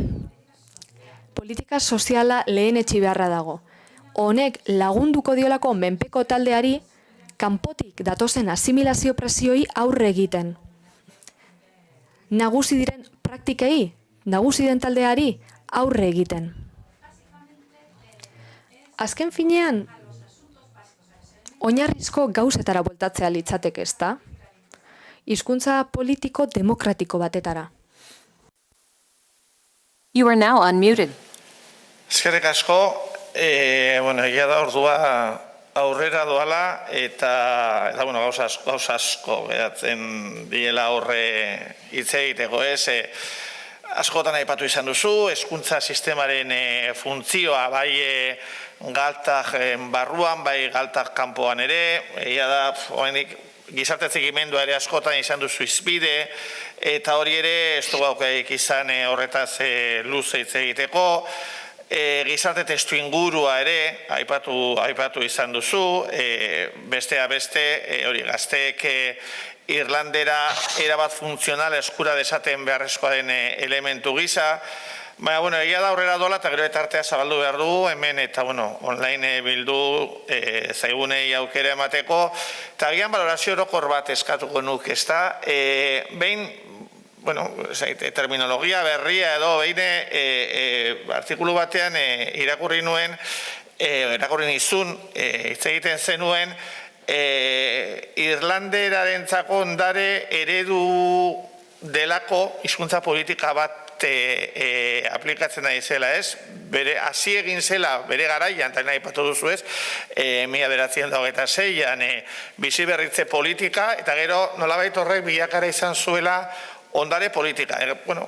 S3: Politika soziala lehenetsi beharra dago. Honek lagunduko diolako menpeko taldeari kanpotik datozen asimilazio presioi aurre egiten. Nagusi diren praktikei, nagusi den taldeari aurre egiten. Azken finean, oinarrizko gauzetara bueltatzea litzateke, ezta? Hizkuntza politiko demokratiko batetara.
S4: You are now unmuted.
S1: Eskerrik asko, egia da ordua aurrera doala eta gauza asko geratzen diela horre hitz egiteko, ez? Askotan aipatu izan duzu, hezkuntza sistemaren funtzioa bai galtak barruan, bai galtak kanpoan ere, egia da, gizarte zigimendua ere askotan izan duzu izbide, eta hori ere ez dugu aukerik izan horretaz luze hitz egiteko. Gizarte testu ingurua ere aipatu izan duzu, bestea beste, hori gazteek Irlandera erabat funtzional eskura desaten beharrezkoa den elementu gisa. Baina, egia da aurrera dola eta gero etartea zabaldu behar dugu, hemen eta online bildu zaigunei aukera emateko. Eta gian balorazio orokor bat eskatuko nuk, ez da? Behin, terminologia berria edo behin artikulu batean irakurri nizun, hitz egiten zenuen, Irlanderarentzako ondare eredu delako hizkuntza politika bat aplikatzen nahi zela, ez? Bere hasi egin zela, bere garaian, eta nahi patu duzu ez, 1926an bizi berritze politika, eta gero nolabait horrek bilakara izan zuela ondare politika.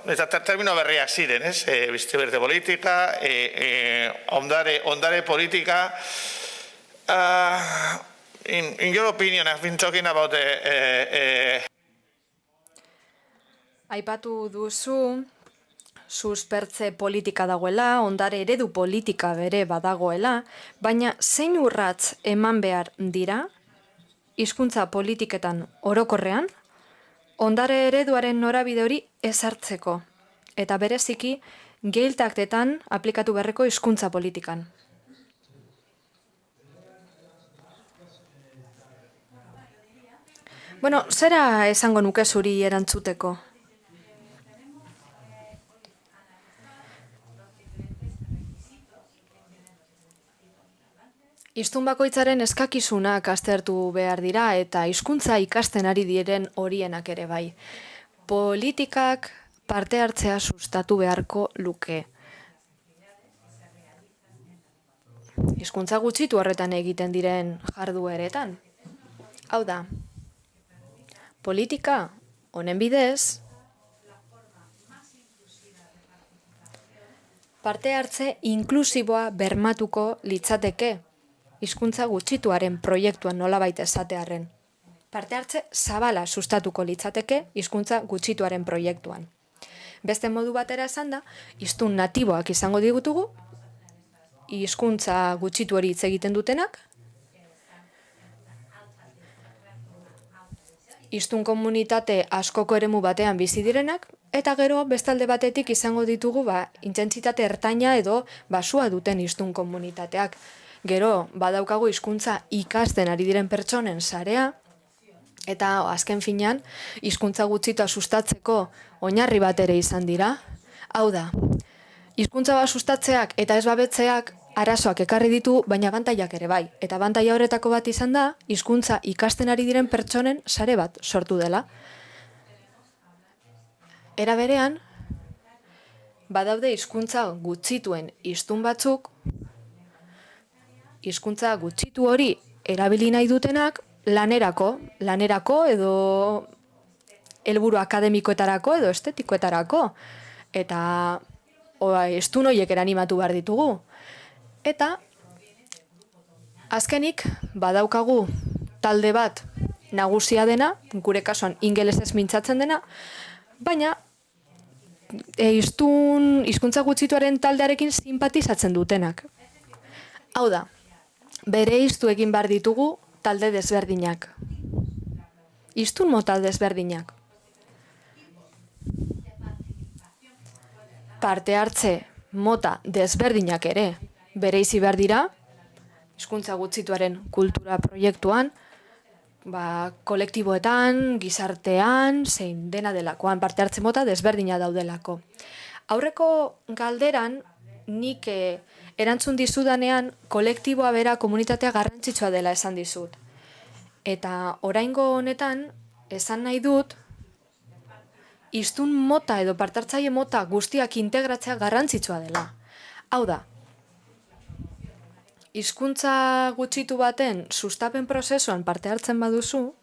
S1: Eta termino berriak ziren, ez? Bizi berritze politika, ondare politika. In your opinion, I've been talking about
S3: Aipatu duzu, suspertze politika dagoela, ondare eredu politika bere badagoela, baina zein urratz eman behar dira, hizkuntza politiketan orokorrean, ondare ereduaren norabide hori ezartzeko, eta bereziki gehitaktetan aplikatu beharreko hizkuntza politikan. Zera esango nuke zuri erantzuteko? Hiztun bakoitzaren eskakizunak aztertu behar dira eta hizkuntza ikasten ari diren horienak ere bai. Politikak parte hartzea sustatu beharko luke. Hizkuntza gutxitu horretan egiten diren jardueretan. Hau da, politika honen bidez, parte hartze inklusiboa bermatuko litzateke, hizkuntza gutxituaren proiektuan nolabait esatearren. Parte hartze zabala sustatuko litzateke hizkuntza gutxituaren proiektuan. Beste modu batera esan da, hiztun natiboak izango digutugu, hizkuntza gutxitu hori hitz egiten dutenak, hiztun komunitate askoko eremu batean bizi direnak, eta gero bestalde batetik izango ditugu intentsitate ertaina edo basua duten hiztun komunitateak. Gero badaukagu hizkuntza ikasten ari diren pertsonen sarea, eta azken finean hizkuntza gutxitua sustatzeko oinarri bat ere izan dira. Hau da, hizkuntza bat sustatzeak eta ez babetzeak arazoak ekarri ditu, baina bantaiak ere bai. Eta bantaia horretako bat izan da, hizkuntza ikasten ari diren pertsonen sare bat sortu dela. Era berean, badaude hizkuntza gutxituen hiztun batzuk, hizkuntza gutxitu hori erabili nahi dutenak lanerako edo helburu akademikoetarako edo estetikoetarako. Eta estun horiek animatu behar ditugu. Eta azkenik badaukagu talde bat nagusia dena, gure kasuan ingelesez mintzatzen dena, baina hizkuntza gutxituaren taldearekin simpatizatzen dutenak. Hau da, bere iztu egin behar ditugu talde desberdinak. Hiztun mota desberdinak. Parte hartze mota desberdinak ere bereizi behar dira, hizkuntza gutxituaren kultura proiektuan, kolektiboetan, gizartean, zein dena delakoan parte hartze mota desberdina daudelako. Aurreko galderan, nik erantzun dizudanean, kolektiboa bera komunitatea garrantzitsua dela esan dizut. Eta oraingo honetan, esan nahi dut, hiztun mota edo parte hartzaile mota guztiak integratzea garrantzitsua dela. Hau da, hizkuntza gutxitu baten sustapen prozesuan parte hartzen baduzu,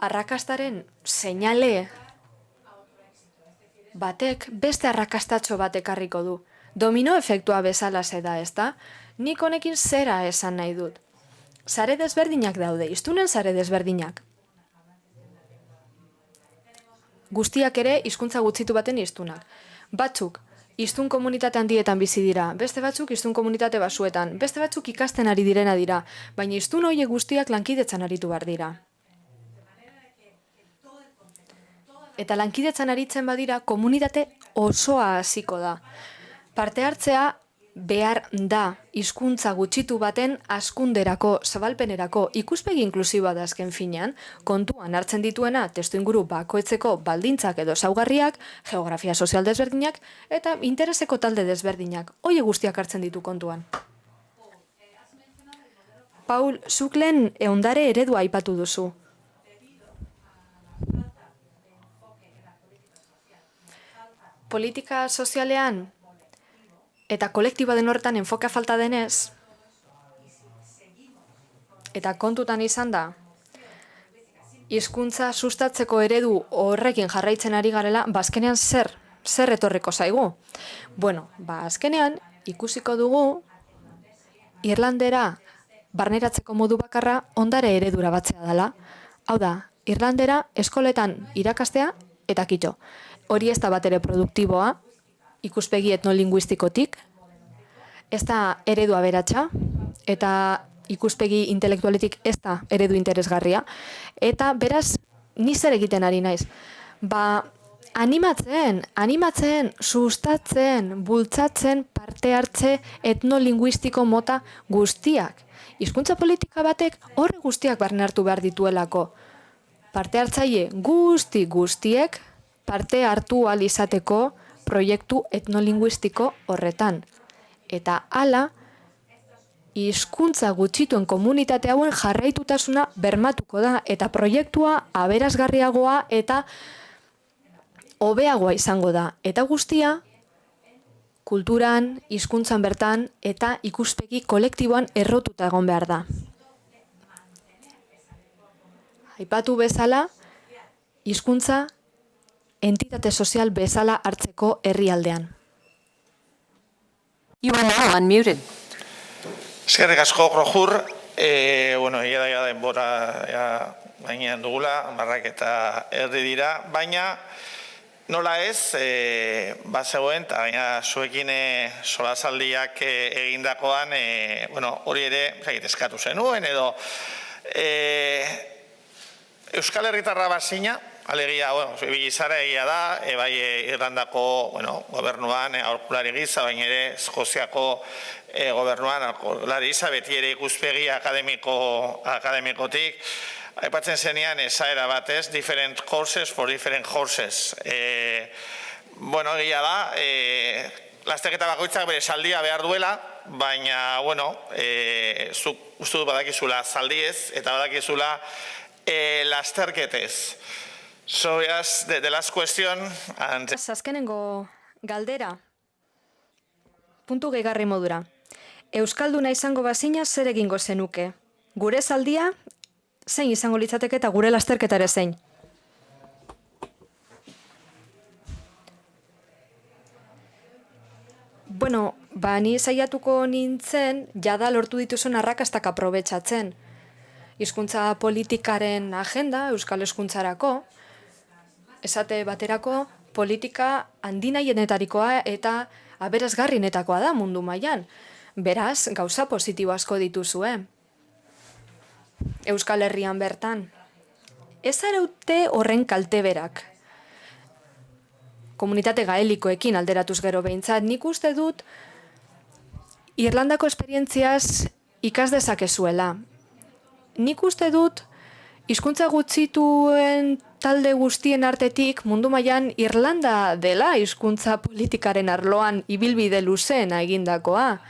S3: arrakastaren seinale batek beste arrakastatxo bat ekarriko du. Domino efektua bezala da, ezta? Nik honekin zera esan nahi dut. Sare desberdinak daude, hiztunen sare desberdinak. Guztiak ere hizkuntza gutxitu baten hiztunak. Batzuk hiztun komunitate handietan bizi dira, beste batzuk hiztun komunitate basuetan, beste batzuk ikasten ari direna dira, baina hiztun horiek guztiak lankidetzan aritu behar dira. Eta lankidetzan aritzen badira, komunitate osoa hasiko da. Parte hartzea behar da hizkuntza gutxitu baten hazkunderako, zabalpenerako, ikuspegi inklusiboa da azken finean, kontuan hartzen dituena testuinguru bakoitzeko baldintzak edo ezaugarriak, geografia sozial desberdinak eta intereseko talde desberdinak. Horiek guztiak hartzen ditu kontuan. Paul, zuk lehen ondare eredua aipatu duzu. Politika sozialean eta kolektiba den horretan enfoka falta denez, eta kontutan izan da, hizkuntza sustatzeko eredu horrekin jarraitzen ari garela, azkenean zer etorriko zaigu? Bueno, azkenean ikusiko dugu Irlandera barneratzeko modu bakarra ondare eredura batzea dela. Hau da, Irlandera eskoletan irakastea eta kito. Hori ez da bat ere produktiboa, ikuspegi etnolinguistikotik, ez da eredu aberatsa, eta ikuspegi intelektualetik ez da eredu interesgarria. Eta beraz, ni zer egiten ari naiz? Animatzen, sustatzen, bultzatzen parte hartze etnolinguistiko mota guztiak. Hizkuntza politika batek horre guztiak barne hartu behar dituelako. Parte hartzaile guztiek parte hartu ahal izateko proiektu etnolinguistiko horretan. Eta hala, hizkuntza gutxituen komunitate hauen jarraitutasuna bermatuko da, eta proiektua aberasgarriagoa eta hobeagoa izango da. Eta guztia, kulturan, hizkuntzan bertan eta ikuspegi kolektiboan errotuta egon behar da. Aipatu bezala, hizkuntza entitate sozial bezala hartzeko herrialdean.
S4: You are now unmuted.
S1: Eskerrik asko, Rojur. Ia da denbora gainean dugula, marrak eta erdi dira, baina nola ez, bazegoen, eta baina zuekin solasaldiak egindakoan, hori ere, eskatu zenuen, edo Euskal Herritarra bazina, alegia, bilizara egia da, bai Irlandako gobernuan, aholkulari gisa, baina ere Eskoziako gobernuan, aholkulari gisa, beti ere ikuspegi akademikotik, aipatzen zenean esaera batez, different courses for different horses. Egia da, lasterketa bakoitzak bere saldia behar duela, baina, zuk uste dut badakizula saldiez, eta badakizula lasterketez. So yes, the last question, and
S3: Azkenengo galdera. Puntu gehigarri modura. Euskalduna izango bazina zer egingo zenuke? Gure zaldia, zein izango litzateke eta gure lasterketa ere zein? Bueno, ni saiatuko nintzen, jada lortu dituzun arrakastak aprobetxatzen. Hizkuntza politikaren agenda, euskal hezkuntzarako, esate baterako, politika handinaienetarikoa eta aberasgarrienetakoa da mundu mailan. Beraz, gauza positibo asko dituzue. Euskal Herrian bertan. Ez araute horren kalteberak. Komunitate gaelikoekin alderatuz gero behintzat, nik uste dut Irlandako esperientziaz ikas dezakezuela. Nik uste dut hizkuntza gutxituen talde guztien artetik mundu mailan Irlanda dela hizkuntza politikaren arloan ibilbide luzeena egindakoa.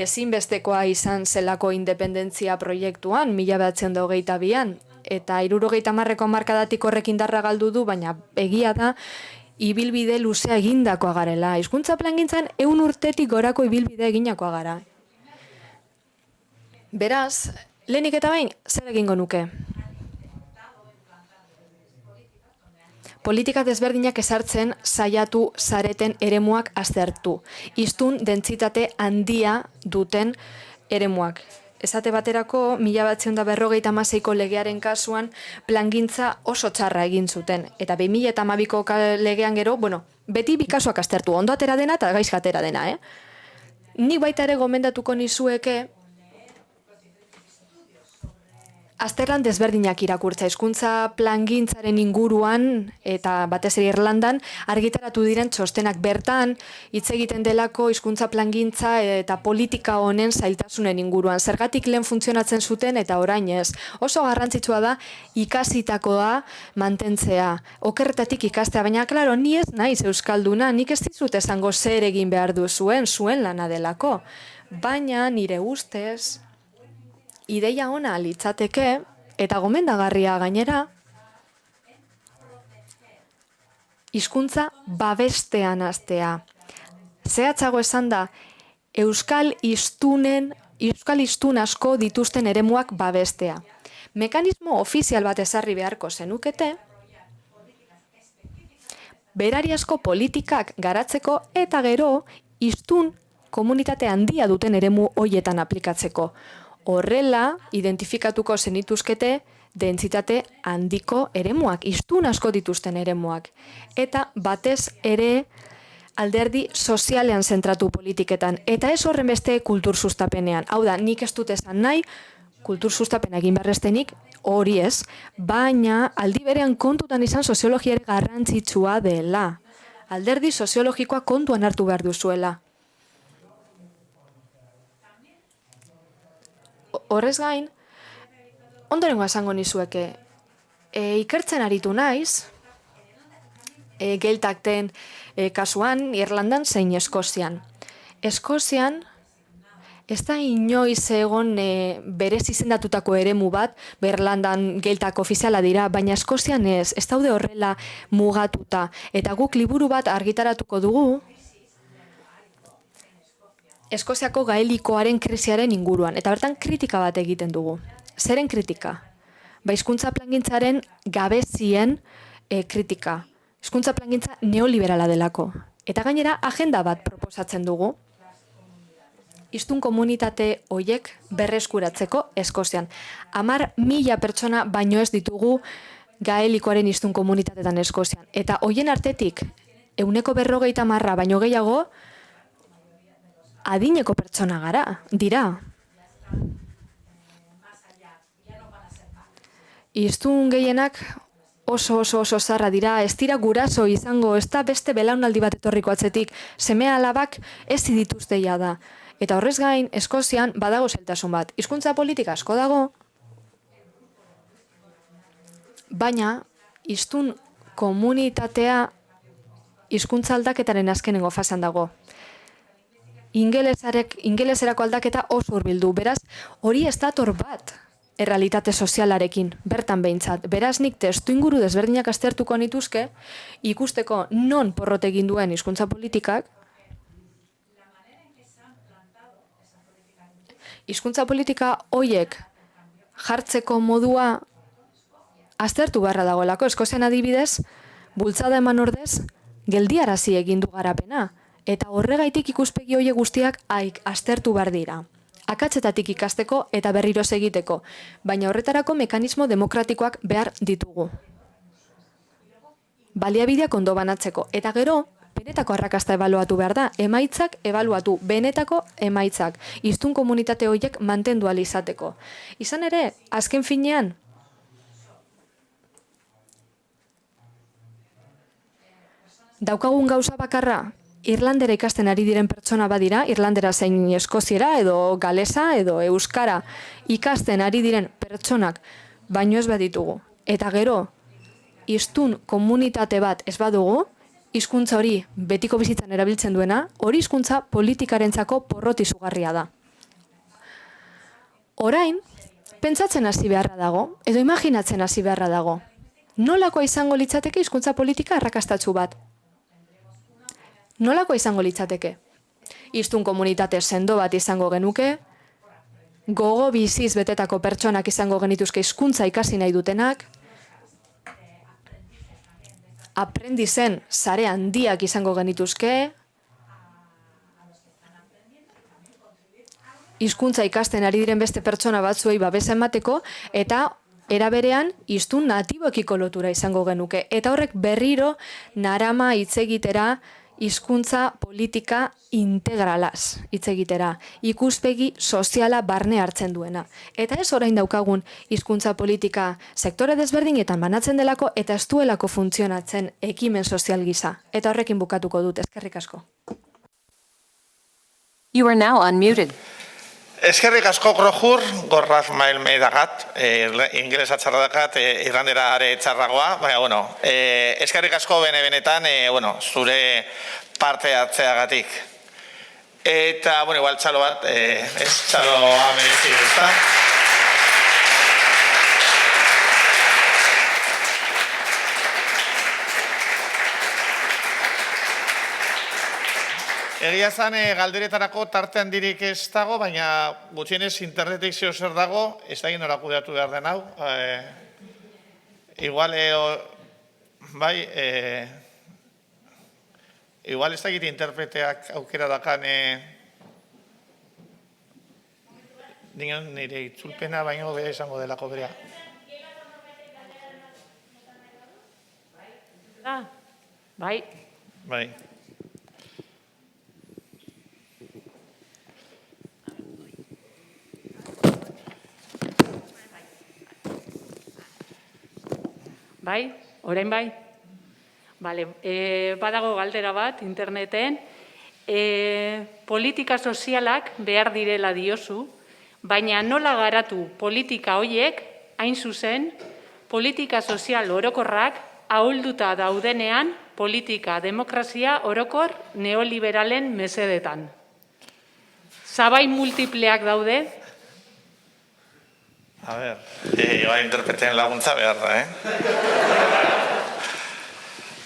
S3: Ezinbestekoa izan zelako independentzia proiektuan 1922an eta 70ko hamarkadatik horrek indarra galdu du, baina egia da ibilbide luzea egindakoa garela. Hizkuntza plangintzan 100 urtetik gorako ibilbide eginakoa gara. Beraz, lehenik eta behin, zer egingo nuke? Politika desberdinak ezartzen saiatu zareten eremuak aztertu. Hiztun dentsitate handia duten eremuak. Esate baterako, 1956ko legearen kasuan plangintza oso txarra egin zuten. Eta 2012ko legean gero, beti bi kasuak aztertu, ondo atera dena eta gaizki atera dena, Nik baita ere gomendatuko nizueke azterlan desberdinak irakurtza, hizkuntza plangintzaren inguruan eta batez ere Irlandan argitaratu diren txostenak bertan, hitz egiten delako hizkuntza plangintza eta politika honen zailtasunen inguruan. Zergatik lehen funtzionatzen zuten eta orain ez. Oso garrantzitsua da ikasitakoa mantentzea. Okerretatik ikastea, baina klaro, ni ez naiz euskalduna, nik ez dizut esango zer egin behar duzuen, zuen lana delako. Baina nire ustez ideia ona litzateke, eta gomendagarria gainera, hizkuntza babestean hastea. Zehatzago esan da, euskal hiztun asko dituzten eremuak babestea. Mekanismo ofizial bat ezarri beharko zenukete, berariazko politikak garatzeko eta gero hiztun komunitate handia duten eremu hoietan aplikatzeko. Horrela, identifikatuko zenituzkete dentsitate handiko eremuak, hiztun asko dituzten eremuak. Eta batez ere alderdi sozialean zentratu politiketan. Eta ez horren beste kultur sustapenean. Hau da, nik ez dut esan nahi, kultur sustapena egin beharreztenik, hori ez, baina aldi berean kontutan izan soziologia ere garrantzitsua dela. Alderdi soziologikoa kontuan hartu behar duzuela. Horrez gain, ondorengoa esango nizueke, ikertzen aritu naiz, geltakten kasuan, Irlandan zein Eskozian. Eskozian, ez da inoiz egon berez izendatutako eremu bat, Irlandan geltak ofiziala dira, baina Eskozian ez daude horrela mugatuta. Eta guk liburu bat argitaratuko dugu, Eskoziako gaelikoaren krisiaren inguruan, eta bertan kritika bat egiten dugu. Zeren kritika? Hizkuntza plangintzaren gabezien kritika. Hizkuntza plangintza neoliberala delako. Eta gainera, agenda bat proposatzen dugu, hiztun komunitate hoiek berreskuratzeko Eskozian. 10.000 pertsona baino ez ditugu gaelikoaren hiztun komunitatetan Eskozian. Eta hoien artetik, 50% baino gehiago, adineko pertsona gara, dira. Hiztun gehienak oso zarra dira, ez dira guraso izango, ez da beste belaunaldi bat etorriko atzetik, seme alabak ez dituzte da. Eta horrez gain, Eskozian badago zailtasun bat. Hizkuntza politika asko dago, baina hiztun komunitatea hizkuntza aldaketaren azkenengo fasean dago. Ingeleserako aldaketa oso hurbildu, beraz, hori ez dator bat errealitate sozialarekin, bertan behintzat. Beraz nik testu inguru desberdinak aztertuko nituzke, ikusteko non porrot egin duen hizkuntza politikak, hizkuntza politika hoiek jartzeko modua aztertu beharra dagoelako. Eskozian adibidez, bultzada eman ordez, geldiarazi egin du garapena, eta horregaitik ikuspegi horiek guztiak aztertu behar dira. Akatzetatik ikasteko eta berriro egiteko, baina horretarako mekanismo demokratikoak behar ditugu. Baliabideak ondo banatzeko, eta gero, benetako arrakasta ebaluatu behar da, emaitzak ebaluatu, benetako emaitzak, hiztun komunitate horiek mantendu ahal izateko. Izan ere, azken finean, daukagun gauza bakarra, Irlandera ikasten ari diren pertsona badira, Irlandera zein Eskoziera edo Galesa edo Euskara ikasten ari diren pertsonak baino ez baditugu. Eta gero, hiztun komunitate bat ez badugu, hizkuntza hori betiko bizitzan erabiltzen duena, hori hizkuntza politikarentzako porrot izugarria da. Orain, pentsatzen hasi beharra dago, edo imaginatzen hasi beharra dago. Nolakoa izango litzateke hizkuntza politika arrakastatsu bat? Nolakoa izango litzateke? Hiztun komunitate sendo bat izango genuke, gogo biziz betetako pertsonak izango genituzke hizkuntza ikasi nahi dutenak, aprendizen sare handiak izango genituzke, hizkuntza ikasten ari diren beste pertsona batzuei babesa emateko, eta era berean hiztun natiboekiko lotura izango genuke. Eta horrek berriro narama hitz egitera, hizkuntza politika integralaz hitz egitera, ikuspegi soziala barne hartzen duena. Eta ez orain daukagun hizkuntza politika sektore desberdinetan banatzen delako eta ez duelako funtzionatzen ekimen sozial gisa. Eta horrekin bukatuko dut, eskerrik asko.
S4: You are now unmuted.
S1: Eskerrik asko Grojur, gorraz mail meidagat, ingelesa txarra dakat, irlandera are txarragoa, baina, bueno, eskerrik asko benetan, zure parte hartzeagatik. Eta, bueno, igual txalo bat, ez txaloa merezi duzta. Egia zan, galderetarako tarte handirik ez dago, baina gutxienez internetik zeo zer dago, ez da egin orakudeatu behar den hau. Igual, igual ez da egite interpreteak aukera dakan nire itzulpena baino bera izango delako berea.
S5: Bai.
S1: Bai.
S5: Bai, orain bai. Bale, badago galdera bat interneten. Politika sozialak behar direla diozu, baina nola garatu politika hoiek, hain zuzen, politika sozial orokorrak ahulduta daudenean politika demokrazia orokor neoliberalen mesedetan. Zabai multipleak daude.
S1: A ver, iba a interpretar laguntza behar da,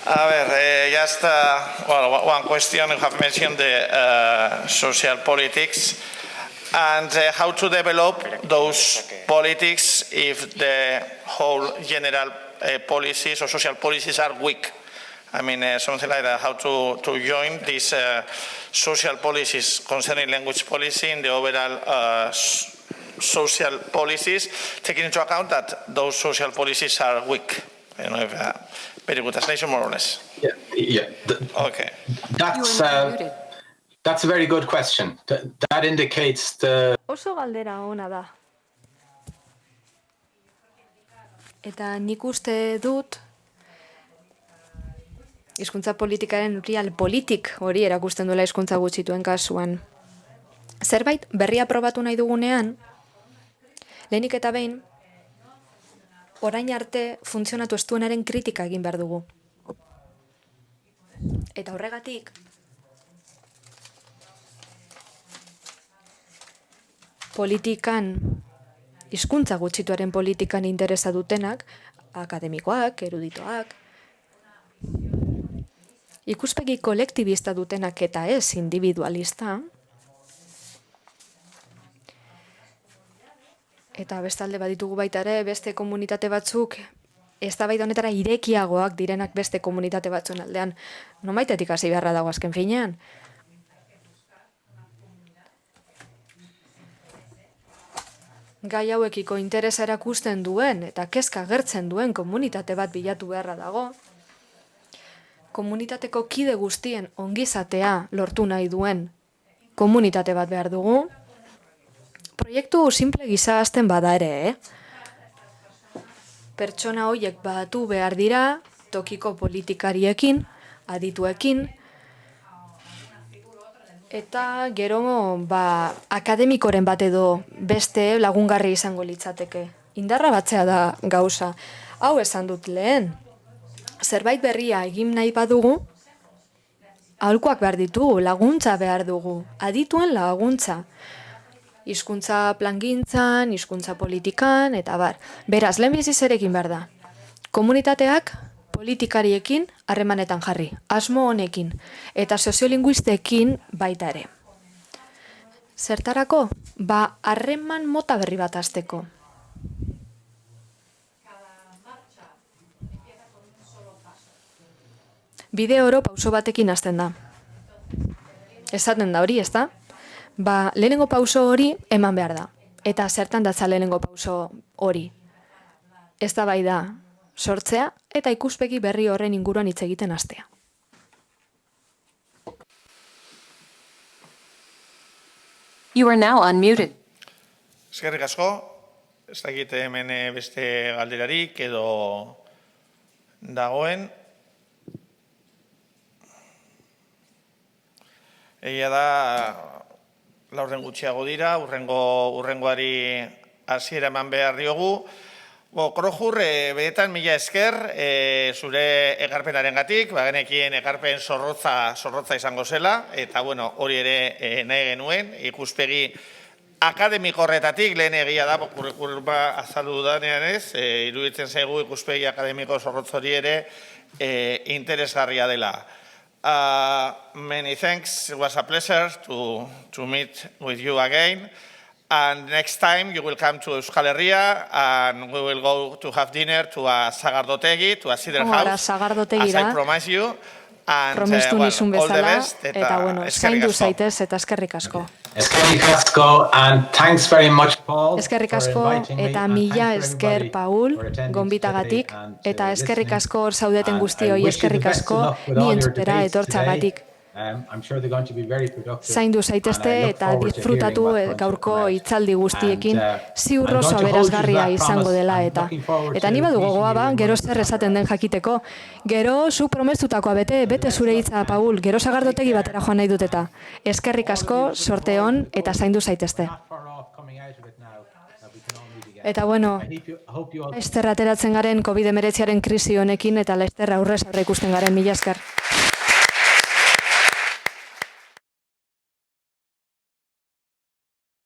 S1: A ver, ya está. Well, one question, you have mentioned the social politics and how to develop those politics if the whole general policies or social policies are weak. I mean, something like that, how to join these social policies concerning language policy in the overall social policies, taking into account that those social policies are weak. I don't know if very good translation, more or less.
S2: Yeah.
S1: Okay.
S2: That's a very good question. That indicates the...
S3: Oso galdera ona da. Eta nik uste dut hizkuntza politikaren realpolitik hori erakusten duela hizkuntza gutxituen kasuan. Zerbait berria probatu nahi dugunean, lehenik eta behin, orain arte funtzionatu ez duenaren kritika egin behar dugu. Eta horregatik, politikan hizkuntza gutxituaren politikan interesa dutenak, akademikoak, eruditoak, ikuspegi kolektibista dutenak eta ez individualista, eta bestalde baditugu baita ere beste komunitate batzuk eztabaida honetara irekiagoak direnak beste komunitate batzuen aldean. Nomaitetik hasi beharra dago azken finean. Gai hauekiko interesa erakusten duen eta kezka agertzen duen komunitate bat bilatu beharra dago. Komunitateko kide guztien ongizatea lortu nahi duen komunitate bat behar dugu. Proiektu simple gisa hasten bada ere, Pertsona horiek batu behar dira tokiko politikariekin, adituekin, eta gero akademikoren bat edo beste lagungarri izango litzateke. Indarra batzea da gauza. Hau esan dut lehen, zerbait berria egin nahi badugu, aholkuak behar ditugu, laguntza behar dugu, adituen laguntza. Hizkuntza plangintzan, hizkuntza politikan, eta bar. Beraz, lehenbizi zerekin behar da. Komunitateak politikariekin harremanetan jarri, asmo honekin, eta soziolinguistekin baita ere. Zertarako? Harreman mota berri bat hasteko. Bide oro pauso batekin hasten da. Esaten da hori, ezta? Lehenengo pauso hori eman behar da. Eta zertan datza lehenengo pauso hori. Eztabaida sortzea eta ikuspegi berri horren inguruan hitz egiten hastea.
S4: You are now unmuted.
S1: Eskerrik asko, ez dakit hemen beste galderarik edo dagoen. Egia da, laurden gutxiago dira, urrengoari hasiera eman behar diogu. Krojur, benetan mila esker, zure ekarpenaren gatik, genekien ekarpen zorrotza izango zela, eta hori ere nahi genuen, ikuspegi akademiko horretatik, lehen egia da, kurrikuluma azaldu danean ez, iruditzen zaigu ikuspegi akademiko zorrotz hori ere interesgarria dela. Many thanks. It was a pleasure to meet with you again. And next time you will come to Euskal Herria and we will go to have dinner to a Sagardotegi, to a cider house, as I promise you.
S3: Promestu nizun bezala, eta zaindu zaitez eta eskerrik asko.
S2: Eskerrik asko, and thanks very much, Paul.
S3: Eskerrik asko eta mila esker, Paul, gonbitagatik, eta eskerrik asko hor zaudeten guztioi eskerrik asko ni entzutera etortzagatik. Zaindu zaitezte eta disfrutatu gaurko hitzaldi guztiekin, ziur oso aberasgarria izango dela eta ni badu gogoa gero zer esaten den jakiteko, gero zu promestutakoa bete zure hitza, Paul, gero Sagardotegi batera joan nahi dut eta eskerrik asko, sorte on eta zaindu zaitezte. Eta laster ateratzen garen COVID-19 krisi honekin eta laster aurrez aurre ikusten garen, mila esker.